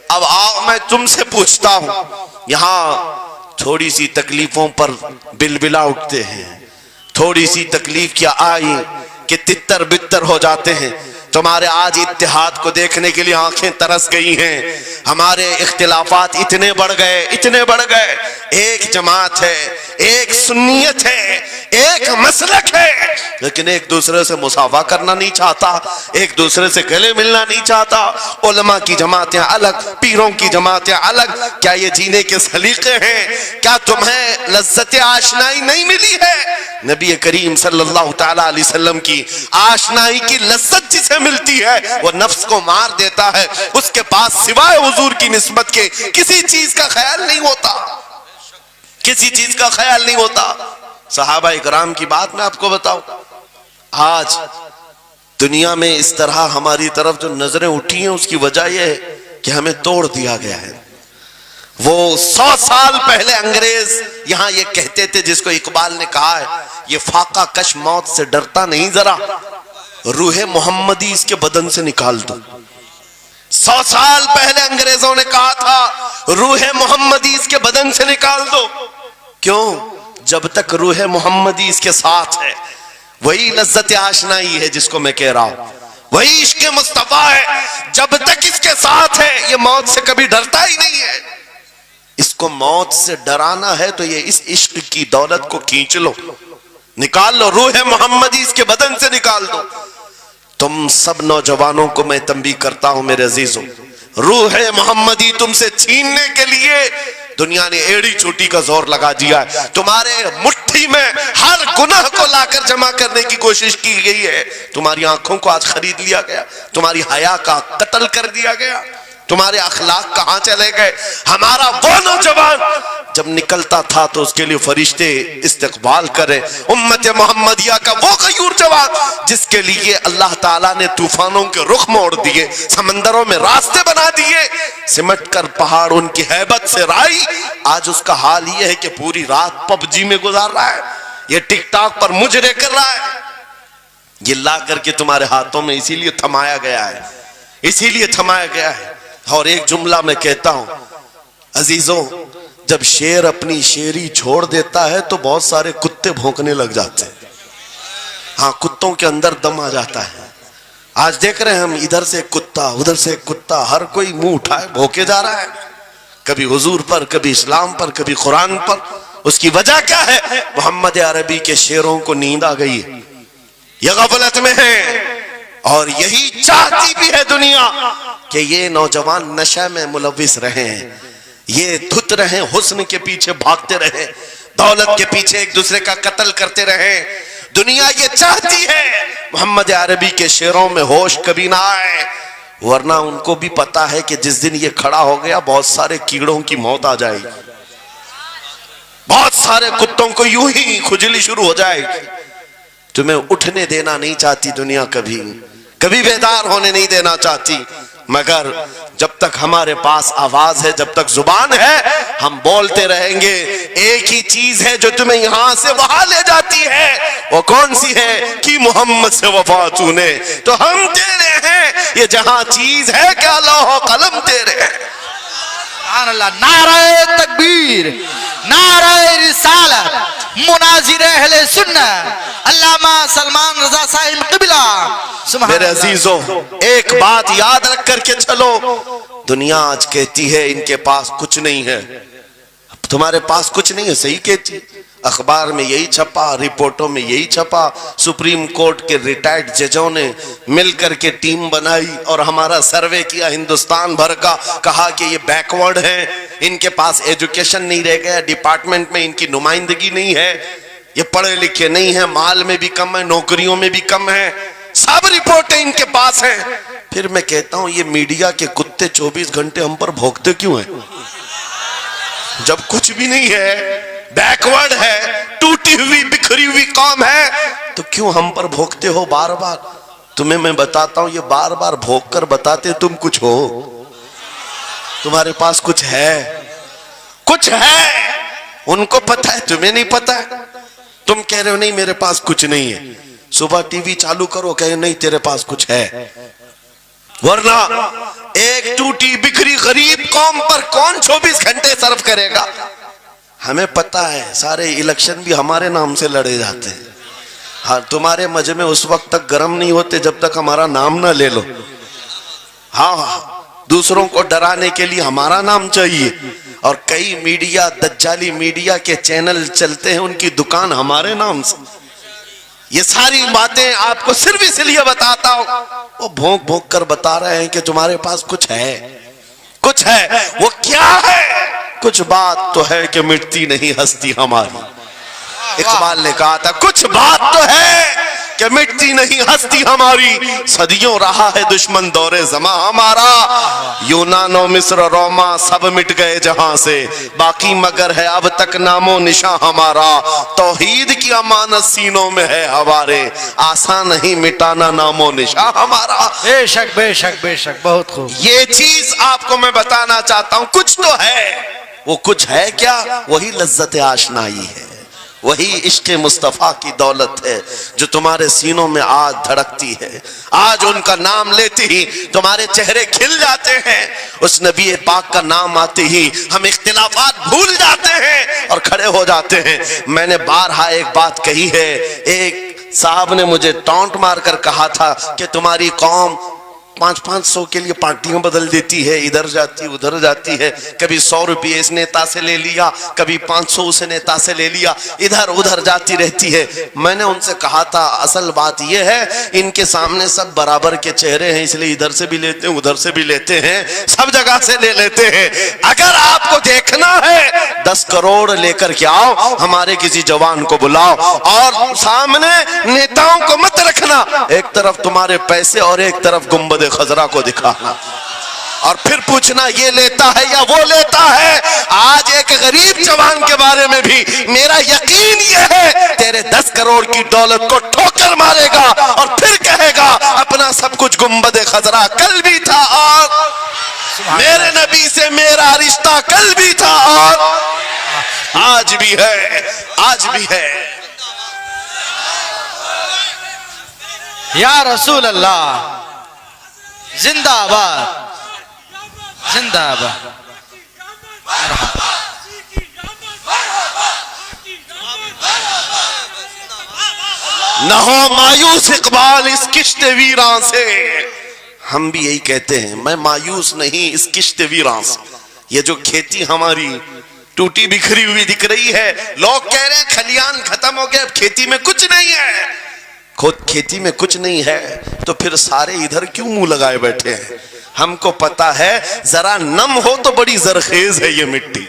اب آؤ میں تم سے پوچھتا ہوں, یہاں تھوڑی سی تکلیفوں پر بلبلا اٹھتے ہیں, تھوڑی سی تکلیف کیا آئی کہ تتر بتر ہو جاتے ہیں. تمہارے آج اتحاد کو دیکھنے کے لیے آنکھیں ترس گئی ہیں. ہمارے اختلافات اتنے بڑھ گئے, اتنے بڑھ گئے. ایک جماعت ہے, ایک سنیت ہے, ایک مسلک ہے, لیکن ایک دوسرے سے مساوا کرنا نہیں چاہتا, ایک دوسرے سے گلے ملنا نہیں چاہتا. علماء کی جماعتیں الگ, پیروں کی جماعتیں الگ. کیا یہ جینے کے سلیقے ہیں؟ کیا تمہیں لذت آشنائی نہیں ملی ہے؟ نبی کریم صلی اللہ تعالیٰ علیہ وسلم کی آشنائی کی لذت جسے ملتی ہے وہ نفس کو مار دیتا ہے. اس کے پاس سوائے حضور کی نسبت کے کسی چیز کا خیال نہیں ہوتا, کسی چیز کا خیال نہیں ہوتا. صحابہ اکرام کی بات میں آپ کو بتاؤں, آج دنیا میں اس طرح ہماری طرف جو نظریں اٹھی ہیں اس کی وجہ یہ ہے کہ ہمیں توڑ دیا گیا ہے. وہ 100 سال پہلے انگریز یہاں یہ کہتے تھے, جس کو اقبال نے کہا ہے یہ فاقہ کش موت سے ڈرتا نہیں, ذرا روح محمدی اس کے بدن سے نکال دو. 100 سال پہلے انگریزوں نے کہا تھا روح محمدی اس کے بدن سے نکال دو. کیوں؟ جب تک روح محمدی اس کے ساتھ ہے وہی لذت آشنائی ہے جس کو میں کہہ رہا ہوں, وہی عشق مصطفیٰ ہے. جب تک اس کے ساتھ ہے یہ موت سے کبھی ڈرتا ہی نہیں ہے. اس کو موت سے ڈرانا ہے تو یہ اس عشق کی دولت کو کھینچ لو, نکال لو, روح محمدی اس کے بدن سے نکال دو. تم سب نوجوانوں کو میں تنبیہ کرتا ہوں میرے عزیزوں, روح محمدی تم سے چھیننے کے لیے دنیا نے ایڑی چوٹی کا زور لگا دیا ہے. تمہارے مٹھی میں ہر گناہ کو لا کر جمع کرنے کی کوشش کی گئی ہے. تمہاری آنکھوں کو آج خرید لیا گیا, تمہاری حیا کا قتل کر دیا گیا, تمہارے اخلاق کہاں چلے گئے. ہمارا وہ نوجوان جب نکلتا تھا تو اس کے لیے فرشتے استقبال کرے. امت محمدیہ کا وہ غیور جوان جس کے لیے اللہ تعالیٰ نے طوفانوں کے رخ موڑ دیے, سمندروں میں راستے بنا دیے, سمٹ کر پہاڑ ان کی ہیبت سے رائی. آج اس کا حال یہ ہے کہ پوری رات پب جی میں گزار رہا ہے, یہ ٹک ٹاک پر مجرے کر رہا ہے. یہ لا کر کے تمہارے ہاتھوں میں اسی لیے تھمایا گیا ہے, اسی لیے تھمایا گیا ہے. اور ایک جملہ میں کہتا ہوں عزیزوں, جب شیر اپنی شیری چھوڑ دیتا ہے تو بہت سارے کتے بھونکنے لگ جاتے ہیں. ہاں, کتوں کے اندر دم آ جاتا ہے. آج دیکھ رہے ہیں ہم, ادھر سے کتا ادھر سے کتا, ہر کوئی منہ اٹھائے بھونکے جا رہا ہے, کبھی حضور پر, کبھی اسلام پر, کبھی قرآن پر. اس کی وجہ کیا ہے؟ محمد عربی کے شیروں کو نیند آ گئی ہے, یہ غفلت میں ہے. اور یہی چاہتی بھی ہے دنیا کہ یہ نوجوان نشہ میں ملوث رہیں, یہ دھت رہیں, حسن کے پیچھے بھاگتے رہیں, دولت کے پیچھے ایک دوسرے کا قتل کرتے رہیں. دنیا یہ چاہتی ہے محمد عربی کے شعروں میں ہوش کبھی نہ آئے, ورنہ ان کو بھی پتا ہے کہ جس دن یہ کھڑا ہو گیا بہت سارے کیڑوں کی موت آ جائے گی, بہت سارے کتوں کو یوں ہی کھجلی شروع ہو جائے گی. تمہیں اٹھنے دینا نہیں چاہتی دنیا, کبھی کبھی بیدار ہونے نہیں دینا چاہتی, مگر جب تک ہمارے پاس آواز ہے, جب تک زبان ہے, ہم بولتے رہیں گے. ایک ہی چیز ہے جو تمہیں یہاں سے وہاں لے جاتی ہے, وہ کون سی ہے؟ کہ محمد سے وفا تو نے, تو ہم تیرے ہیں. یہ جہاں چیز ہے کیا لوح و قلم تیرے ہیں. سبحان اللہ. نعرہ تکبیر, نعرہ رسالت. مناظر اہل سنت علامہ سلمان رضا صاحب قبلہ. سبحان میرے اللہ. عزیزوں، ایک بات یاد رکھ کر کے چلو، دنیا آج کہتی ہے ان کے پاس کچھ نہیں ہے. تمہارے پاس کچھ نہیں ہے، صحیح کہتی. اخبار میں یہی چھپا، رپورٹوں میں یہی چھپا. سپریم کورٹ کے ریٹائرڈ ججوں نے مل کر کے ٹیم بنائی اور ہمارا سروے کیا ہندوستان بھر کا، کہا کہ یہ بیکورڈ ہیں، ان کے پاس ایجوکیشن نہیں رہ گیا، ڈپارٹمنٹ میں ان کی نمائندگی نہیں ہے، یہ پڑھے لکھے نہیں ہیں، مال میں بھی کم ہے، نوکریوں میں بھی کم ہے، سب رپورٹیں ان کے پاس ہیں. پھر میں کہتا ہوں یہ میڈیا کے کتے 24 گھنٹے ہم پر بھونکتے کیوں ہیں؟ جب کچھ بھی نہیں ہے، بیکورڈ ہے، ٹوٹی ہوئی بکھری ہوئی قوم ہے، تو کیوں ہم پر بھونکتے ہو بار بار؟ تمہیں میں بتاتا ہوں، یہ بار بار بھونک کر بتاتے تم کچھ ہو، تمہارے پاس کچھ ہے، کچھ ہے. ان کو پتا ہے، تمہیں نہیں پتا ہے. تم کہہ رہے ہو نہیں میرے پاس کچھ نہیں ہے، صبح ٹی وی چالو کرو کہے نہیں تیرے پاس کچھ ہے. ورنہ ایک ٹوٹی بکھری غریب قوم پر کون 24 گھنٹے صرف کرے گا؟ ہمیں پتا ہے سارے الیکشن بھی ہمارے نام سے لڑے جاتے ہیں. ہاں، تمہارے مجمع اس وقت تک گرم نہیں ہوتے جب تک ہمارا نام نہ لے لو. ہاں، دوسروں کو ڈرانے کے لیے ہمارا نام چاہیے. اور کئی میڈیا، دجالی میڈیا کے چینل چلتے ہیں، ان کی دکان ہمارے نام سے. یہ ساری باتیں آپ کو صرف اس لیے بتاتا ہوں، وہ بھونک بھونک کر بتا رہے ہیں کہ تمہارے پاس کچھ ہے، کچھ ہے. وہ کیا ہے؟ کچھ بات تو ہے کہ مٹتی نہیں ہستی ہماری. اقبال نے کہا تھا کچھ بات تو ہے کہ مٹتی نہیں ہستی ہماری. صدیوں رہا ہے دشمن دور زماں ہمارا، یونان و مصر روما سب مٹ گئے جہاں سے، باقی مگر ہے اب تک نام و نشاں ہمارا. توحید کی امانت سینوں میں ہے ہمارے، آسان نہیں مٹانا نام و نشاں ہمارا. بے شک بے شک بے شک، بہت خوب. یہ چیز آپ کو میں بتانا چاہتا ہوں، کچھ تو ہے. وہ کچھ ہے کیا؟ وہی لذت آشنائی ہے، وہی عشق مصطفیٰ کی دولت ہے جو تمہارے سینوں میں آج دھڑکتی ہے. آج ان کا نام لیتے ہی تمہارے چہرے کھل جاتے ہیں. اس نبی پاک کا نام آتے ہی ہم اختلافات بھول جاتے ہیں اور کھڑے ہو جاتے ہیں. میں نے بارہا ایک بات کہی ہے، ایک صاحب نے مجھے ٹونٹ مار کر کہا تھا کہ تمہاری قوم 500 کے لیے پارٹیاں بدل دیتی ہے، ادھر جاتی ادھر جاتی ہے، کبھی 100 روپے اس نیتا سے لے لیا، کبھی 500 اس نیتا سے لے لیا، ادھر ادھر جاتی رہتی ہے. میں نے ان سے کہا تھا اصل بات یہ ہے ان کے سامنے سب برابر کے چہرے ہیں، اس لیے ادھر سے بھی لیتے ہیں ادھر سے بھی لیتے ہیں، سب جگہ سے لے لیتے ہیں. اگر آپ کو دیکھنا ہے 10 کروڑ لے کر کے آؤ، ہمارے کسی جوان کو بلاؤ اور سامنے نیتاؤں کو مت رکھنا، ایک طرف تمہارے پیسے اور ایک طرف گنبد خضرا کو دکھانا، اور پھر پوچھنا یہ لیتا ہے یا وہ لیتا ہے. آج ایک غریب جوان کے بارے میں بھی میرا یقین یہ ہے تیرے 10 کروڑ کی دولت کو ٹھوکر مارے گا اور پھر کہے گا اپنا سب کچھ گنبد خضرا کل بھی تھا اور میرے نبی سے میرا رشتہ کل بھی تھا اور آج بھی ہے، آج بھی ہے. یا رسول اللہ، زندہ آباد زندہ آباد. نہ ہو مایوس اقبال اس کشت ویران سے. ہم بھی یہی کہتے ہیں، میں مایوس نہیں اس کشت ویران سے. یہ جو کھیتی ہماری ٹوٹی بکھری ہوئی دکھ رہی ہے، لوگ کہہ رہے ہیں کھلیان ختم ہو گئے، اب کھیتی میں کچھ نہیں ہے. خود کھیتی میں کچھ نہیں ہے تو پھر سارے ادھر کیوں منہ لگائے بیٹھے ہیں؟ ہم کو پتا ہے ذرا نم ہو تو بڑی زرخیز ہے یہ مٹی،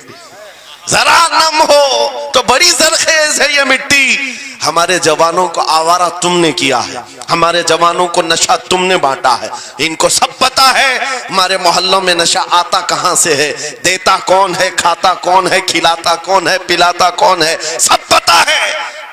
ذرا نم ہو تو بڑی زرخیز ہے یہ مٹی. ہمارے جوانوں کو آوارہ تم نے کیا ہے، ہمارے جوانوں کو نشہ تم نے بانٹا ہے. ان کو سب پتا ہے ہمارے محلوں میں نشہ آتا کہاں سے ہے، دیتا کون ہے، کھاتا کون ہے، کھلاتا کون ہے، پلاتا کون ہے، سب پتا ہے.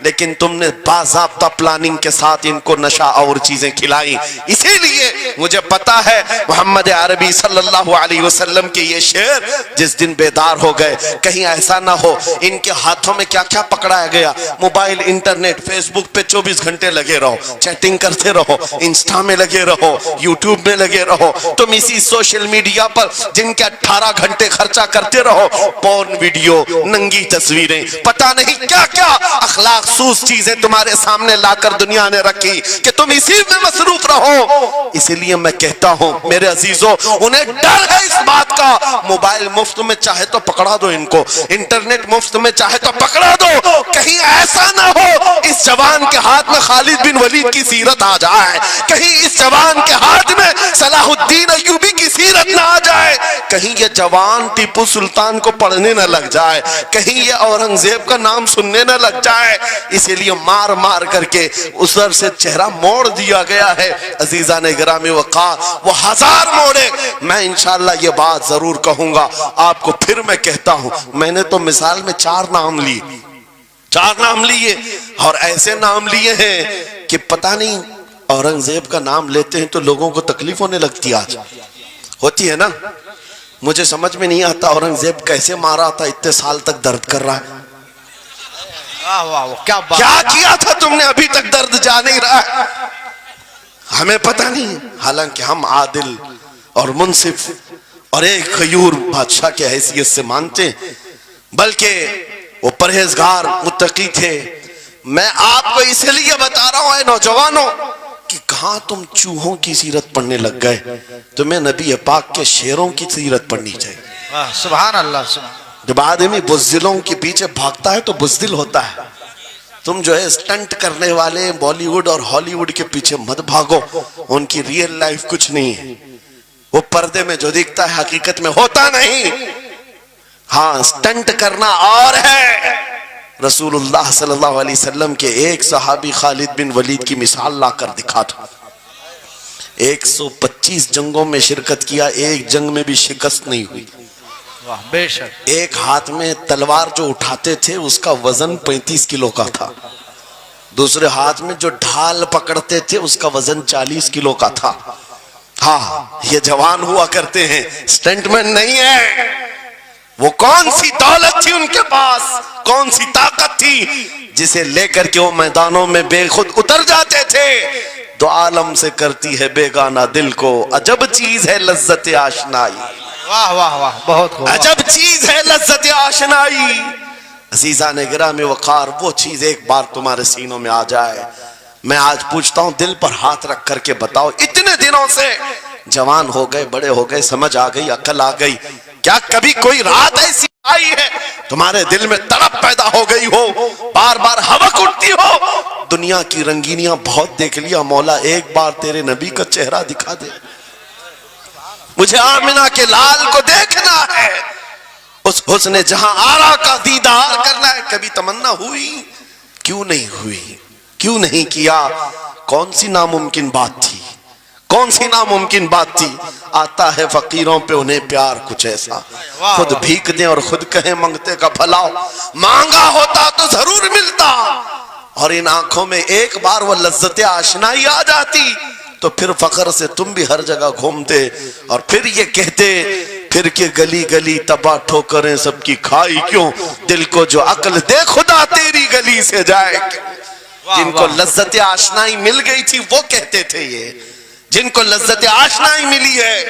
لیکن تم نے باضابطہ پلاننگ کے ساتھ ان کو نشہ اور چیزیں کھلائی. اسی لیے مجھے پتا ہے محمد عربی صلی اللہ علیہ وسلم کے یہ شعر جس دن بیدار ہو گئے کہیں ایسا نہ ہو ان کے ہاتھوں میں کیا کیا پکڑایا گیا. موبائل، انٹرنیٹ، فیس بک پہ 24 گھنٹے لگے رہو، چیٹنگ کرتے رہو، انسٹا میں لگے رہو، یوٹیوب میں لگے رہو، تم اسی سوشل میڈیا پر جن کے 18 گھنٹے خرچہ کرتے رہو، پورن ویڈیو، ننگی تصویریں، پتہ نہیں کیا کیا اخلاق سوز چیزیں تمہارے سامنے لا کر دنیا نے رکھی کہ تم اسی میں مصروف رہو. اسی لیے میں کہتا ہوں میرے عزیزوں، انہیں ڈر ہے اس بات کا. موبائل مفت میں چاہے تو پکڑا دو ان کو، انٹرنیٹ مفت میں چاہے تو پکڑا دو، کہیں ایسا نہ ہو اس جوان کے ہاتھ میں خالد بن ولید کی سیرت آ جائے، کہیں اس جوان کے ہاتھ میں صلاح الدین ایوبی کی سیرت نہ آ جائے، کہیں یہ جوان ٹیپو سلطان کو پڑھنے نہ لگ جائے، کہیں یہ اورنگزیب کا نام سننے نہ لگ جائے. اسی لیے مار مار کر کے اس طرف سے چہرہ موڑ دیا گیا ہے. عزیزان گرامی وقار وہ 1000 موڑے. میں انشاءاللہ یہ بات ضرور کہوں گا آپ کو، پھر میں کہتا ہوں میں نے تو مثال میں 4 نام لیے، 4 نام لیے، اور ایسے نام لیے ہیں کہ پتہ نہیں اورنگزیب کا نام لیتے ہیں تو لوگوں کو تکلیف ہونے لگتی، آج ہوتی ہے نا. مجھے سمجھ میں نہیں آتا اورنگزیب کیسے مارا تھا، اتنے سال تک درد کر رہا ہے. کیا کیا تھا تم نے، ابھی تک درد جا نہیں رہا ہے. ہمیں پتہ نہیں، حالانکہ ہم عادل اور منصف اور ایک غیور بادشاہ کی حیثیت سے مانتے ہیں، بلکہ وہ پرہیزگار متقی تھے. میں آپ کو اس لیے بتا رہا ہوں اے نوجوانوں کہ کہاں تم چوہوں کی سیرت پڑھنے لگ گئے. تمہیں نبی پاک کے شیروں کی سیرت پڑھنی چاہیے. سبحان اللہ. جب آدمی بزدلوں کے پیچھے بھاگتا ہے تو بزدل ہوتا ہے. تم جو ہے سٹنٹ کرنے والے بالی ووڈ اور ہالی ووڈ کے پیچھے مت بھاگو، ان کی ریئل لائف کچھ نہیں ہے. وہ پردے میں جو دکھتا ہے حقیقت میں ہوتا نہیں. ہاں سٹنٹ کرنا اور ہے. رسول اللہ صلی اللہ علیہ وسلم کے ایک صحابی خالد بن ولید کی مثال لا کر دکھا تھا. 125 جنگوں میں شرکت کیا، ایک جنگ میں بھی شکست نہیں ہوئی. بے شک. ایک ہاتھ میں تلوار جو اٹھاتے تھے اس کا وزن 35 کلو کا تھا، دوسرے ہاتھ میں جو ڈھال پکڑتے تھے اس کا وزن 40 کلو کا تھا. ہاں یہ جوان ہوا کرتے ہیں، سٹنٹ مین نہیں ہے. وہ کون سی دولت تھی ان کے پاس، کون سی طاقت تھی جسے لے کر کے وہ میدانوں میں بے خود اتر جاتے تھے. دو عالم سے کرتی ہے بیگانہ دل کو، عجب چیز ہے لذت آشنائی. واہ واہ واہ، بہت خوب. عجب چیز ہے لذت آشنائی. عزیزان گرامی وقار وہ چیز ایک بار تمہارے سینوں میں آ جائے. میں آج پوچھتا ہوں دل پر ہاتھ رکھ کر کے بتاؤ، اتنے دنوں سے جوان ہو گئے، بڑے ہو گئے، سمجھ آ گئی، عقل آ گئی، کیا کبھی کوئی رات ایسی آئی ہے تمہارے دل میں تڑپ پیدا ہو گئی ہو، بار بار حوق اٹھتی ہو؟ دنیا کی رنگینیاں بہت دیکھ لیا، مولا ایک بار تیرے نبی کا چہرہ دکھا دے، مجھے آمنہ کے لال کو دیکھنا ہے، اس حسن جہاں آرا کا دیدار کرنا ہے. کبھی تمنا ہوئی؟ کیوں نہیں ہوئی؟ کیوں نہیں کیا؟ کون سی ناممکن بات تھی، کون سی ناممکن بات تھی؟ آتا ہے فقیروں پہ انہیں پیار کچھ ایسا، خود بھیک دیں اور خود کہیں منگتے کا بھلا، مانگا ہوتا تو ضرور ملتا. اور ان آنکھوں میں ایک بار وہ لذت آشنائی آ جاتی تو پھر فخر سے تم بھی ہر جگہ گھومتے اور پھر یہ کہتے پھر کہ گلی گلی تباہ ٹھوکریں سب کی کھائی کیوں، دل کو جو عقل دے خدا تیری گلی سے جائے کیوں. جن کو لذت آشنائی مل گئی تھی وہ کہتے تھے، یہ جن کو لذت آشنائی ملی ہے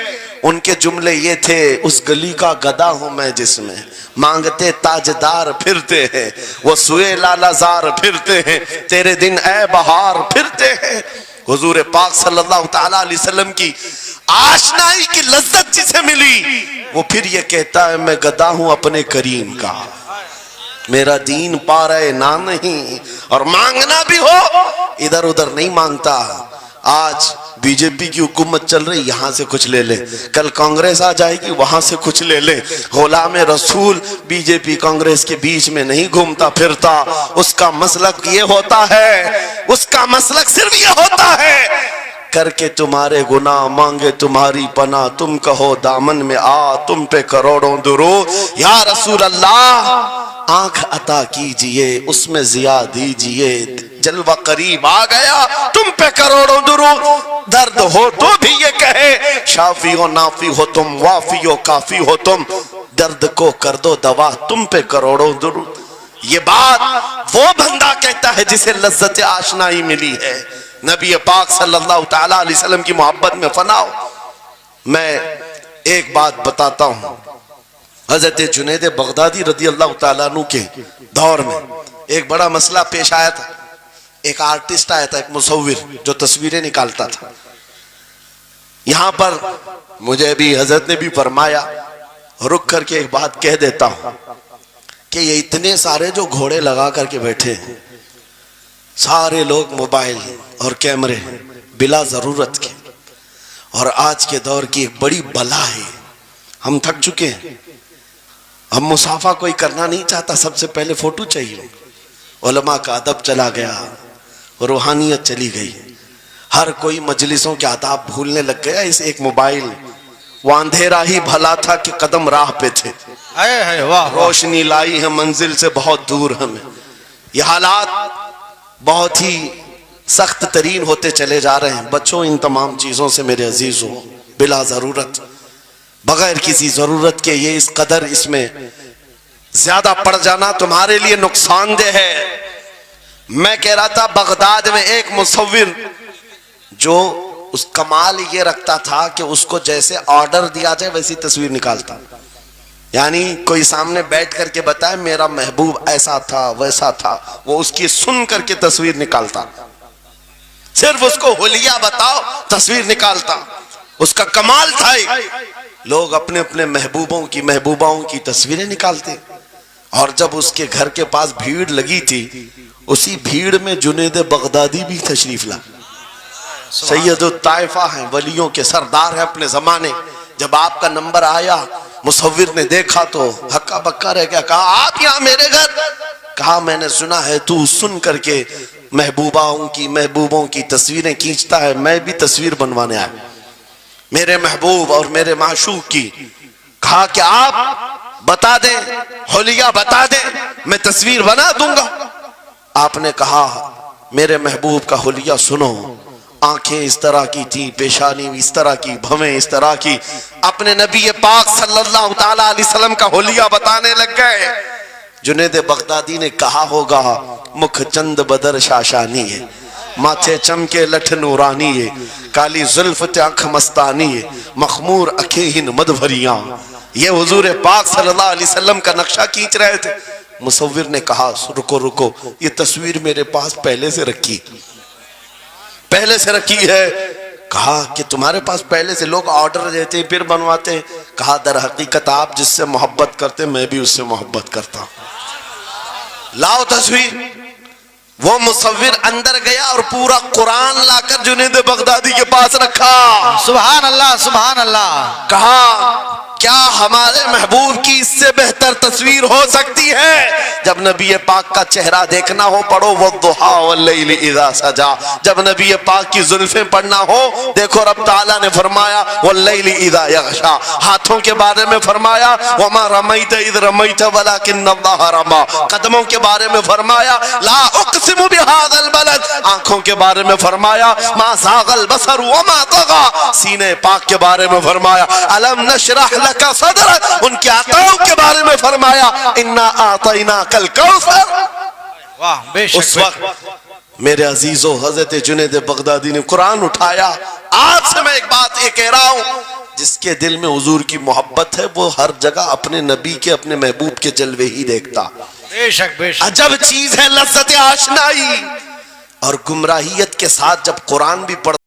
ان کے جملے یہ تھے، اس گلی کا گدا ہوں میں جس میں مانگتے تاجدار پھرتے ہیں، وہ سوئے لالا زار پھرتے ہیں، تیرے دن اے بہار پھرتے ہیں. حضور پاک صلی اللہ تعالیٰ علیہ وسلم کی آشنائی کی لذت جسے ملی وہ پھر یہ کہتا ہے میں گدا ہوں اپنے کریم کا، میرا دین پا رہے نہ نہیں، اور مانگنا بھی ہو ادھر ادھر نہیں مانگتا. آج بی جے پی کی حکومت چل رہی، یہاں سے کچھ لے لے، کل کانگریس آ جائے گی وہاں سے کچھ لے لے. غلام رسول بی جے پی کانگریس کے بیچ میں نہیں گھومتا پھرتا، اس کا مسلک یہ ہوتا ہے، اس کا مسلک صرف یہ ہوتا ہے کر کے تمہارے گناہ مانگے تمہاری پناہ تم کہو دامن میں آ تم پہ کروڑوں درود یا رسول اللہ آنکھ عطا کیجئے اس میں ضیاء دیجئے جلوہ قریب آ گیا تم پہ کروڑوں درود درد ہو تو بھی یہ کہے شافی و نافی ہو تم وافی و کافی ہو تم درد کو کر دو دوا تم پہ کروڑوں درود یہ بات وہ بندہ کہتا ہے جسے لذت آشنائی ملی ہے نبی پاک صلی اللہ تعالیٰ علیہ وسلم کی محبت میں فنا ہو میں ایک بات بتاتا ہوں حضرت جنید بغدادی رضی اللہ تعالیٰ عنہ کے دور میں ایک بڑا مسئلہ پیش آیا تھا ایک آرٹسٹ آیا تھا ایک مصور جو تصویریں نکالتا تھا یہاں پر مجھے بھی حضرت نے بھی فرمایا رک کر کے ایک بات کہہ دیتا ہوں کہ یہ اتنے سارے جو گھوڑے لگا کر کے بیٹھے ہیں سارے لوگ موبائل اور کیمرے بلا ضرورت کے اور آج کے دور کی ایک بڑی بلا ہے ہم تھک چکے ہیں ہم مصافحہ کوئی کرنا نہیں چاہتا سب سے پہلے فوٹو چاہیے علماء کا ادب چلا گیا روحانیت چلی گئی ہر کوئی مجلسوں کے آداب بھولنے لگ گیا اس ایک موبائل وہ اندھیرا ہی بھلا تھا کہ قدم راہ پہ تھے روشنی لائی ہے منزل سے بہت دور ہمیں یہ حالات بہت ہی سخت ترین ہوتے چلے جا رہے ہیں بچوں ان تمام چیزوں سے میرے عزیزوں بلا ضرورت بغیر کسی ضرورت کے یہ اس قدر اس میں زیادہ پڑ جانا تمہارے لیے نقصان دہ ہے میں کہہ رہا تھا بغداد میں ایک مصور جو اس کمال یہ رکھتا تھا کہ اس کو جیسے آرڈر دیا جائے ویسی تصویر نکالتا یعنی کوئی سامنے بیٹھ کر کے بتائے میرا محبوب ایسا تھا ویسا تھا وہ اس کی سن کر کے تصویر نکالتا صرف اس کو حلیہ بتاؤ تصویر نکالتا اس کا کمال تھا لوگ اپنے اپنے محبوبوں کی محبوباؤں کی تصویریں نکالتے اور جب اس کے گھر کے پاس بھیڑ لگی تھی اسی بھیڑ میں جنید بغدادی بھی تشریف لا سید الطائفہ ہیں ولیوں کے سردار ہیں اپنے زمانے جب آپ کا نمبر آیا مصور نے دیکھا تو ہکا بکا رہ گیا کہا آپ یہاں میرے گھر کہا میں نے سنا ہے تو سن کر کے محبوبوں کی تصویریں کھینچتا ہے میں بھی تصویر بنوانے آیا میرے محبوب اور میرے معشوق کی کہا کہ آپ بتا دیں حلیہ بتا دیں میں تصویر بنا دوں گا آپ نے کہا میرے محبوب کا حلیہ سنو آنکھیں اس طرح کی تھی پیشانی اس طرح کی بھویں اس طرح کی اپنے نبی پاک صلی اللہ تعالی علیہ وسلم کا حلیہ بتانے لگ گئے جنید بغدادی نے کہا ہوگا مکھ چند بدر شاشانی ہے ماتھے چمکے لٹھ نورانی ہے کالی زلف آنکھ مستانی ہے مخمور اکھیں مدبھریاں یہ حضور پاک صلی اللہ علیہ وسلم کا نقشہ کھینچ رہے تھے مصور نے کہا رکو رکو یہ تصویر میرے پاس پہلے سے رکھی ہے کہا کہ تمہارے پاس پہلے سے لوگ آرڈر دیتے ہیں پھر بنواتے ہیں کہا در حقیقت آپ جس سے محبت کرتے میں بھی اس سے محبت کرتا ہوں لاؤ تصویر وہ مصور اندر گیا اور پورا قرآن لا کر جنید بغدادی کے پاس رکھا سبحان اللہ سبحان اللہ کہا کیا ہمارے محبوب کی اس سے بہتر تصویر ہو سکتی ہے جب نبی پاک کا چہرہ دیکھنا ہو پڑھو والضحا واللیل اذا سجا جب نبی پاک کی زلفیں پڑھنا ہو دیکھو رب تعالیٰ نے فرمایا واللیل اذا یغشا ہاتھوں کے بارے میں فرمایا وما رمیت اذ رمیت ولکن اللہ رما قدموں کے بارے میں فرمایا لا اقسم بهذا البلد آنکھوں کے بارے میں فرمایا ما زاغ البصر وما طغى سینے پاک کے بارے میں فرمایا الم نشرح کا صدر ان کے عطاؤں کے بارے میں فرمایا انا اعطیناک الکوثر اس وقت میرے عزیزو حضرت جنید بغدادی نے قرآن اٹھایا آج سے میں ایک بات یہ کہہ رہا ہوں جس کے دل میں حضور کی محبت ہے وہ ہر جگہ اپنے نبی کے اپنے محبوب کے جلوے ہی دیکھتا بے شک عجب چیز ہے لذت آشنائی اور گمراہیت کے ساتھ جب قرآن بھی پڑھتا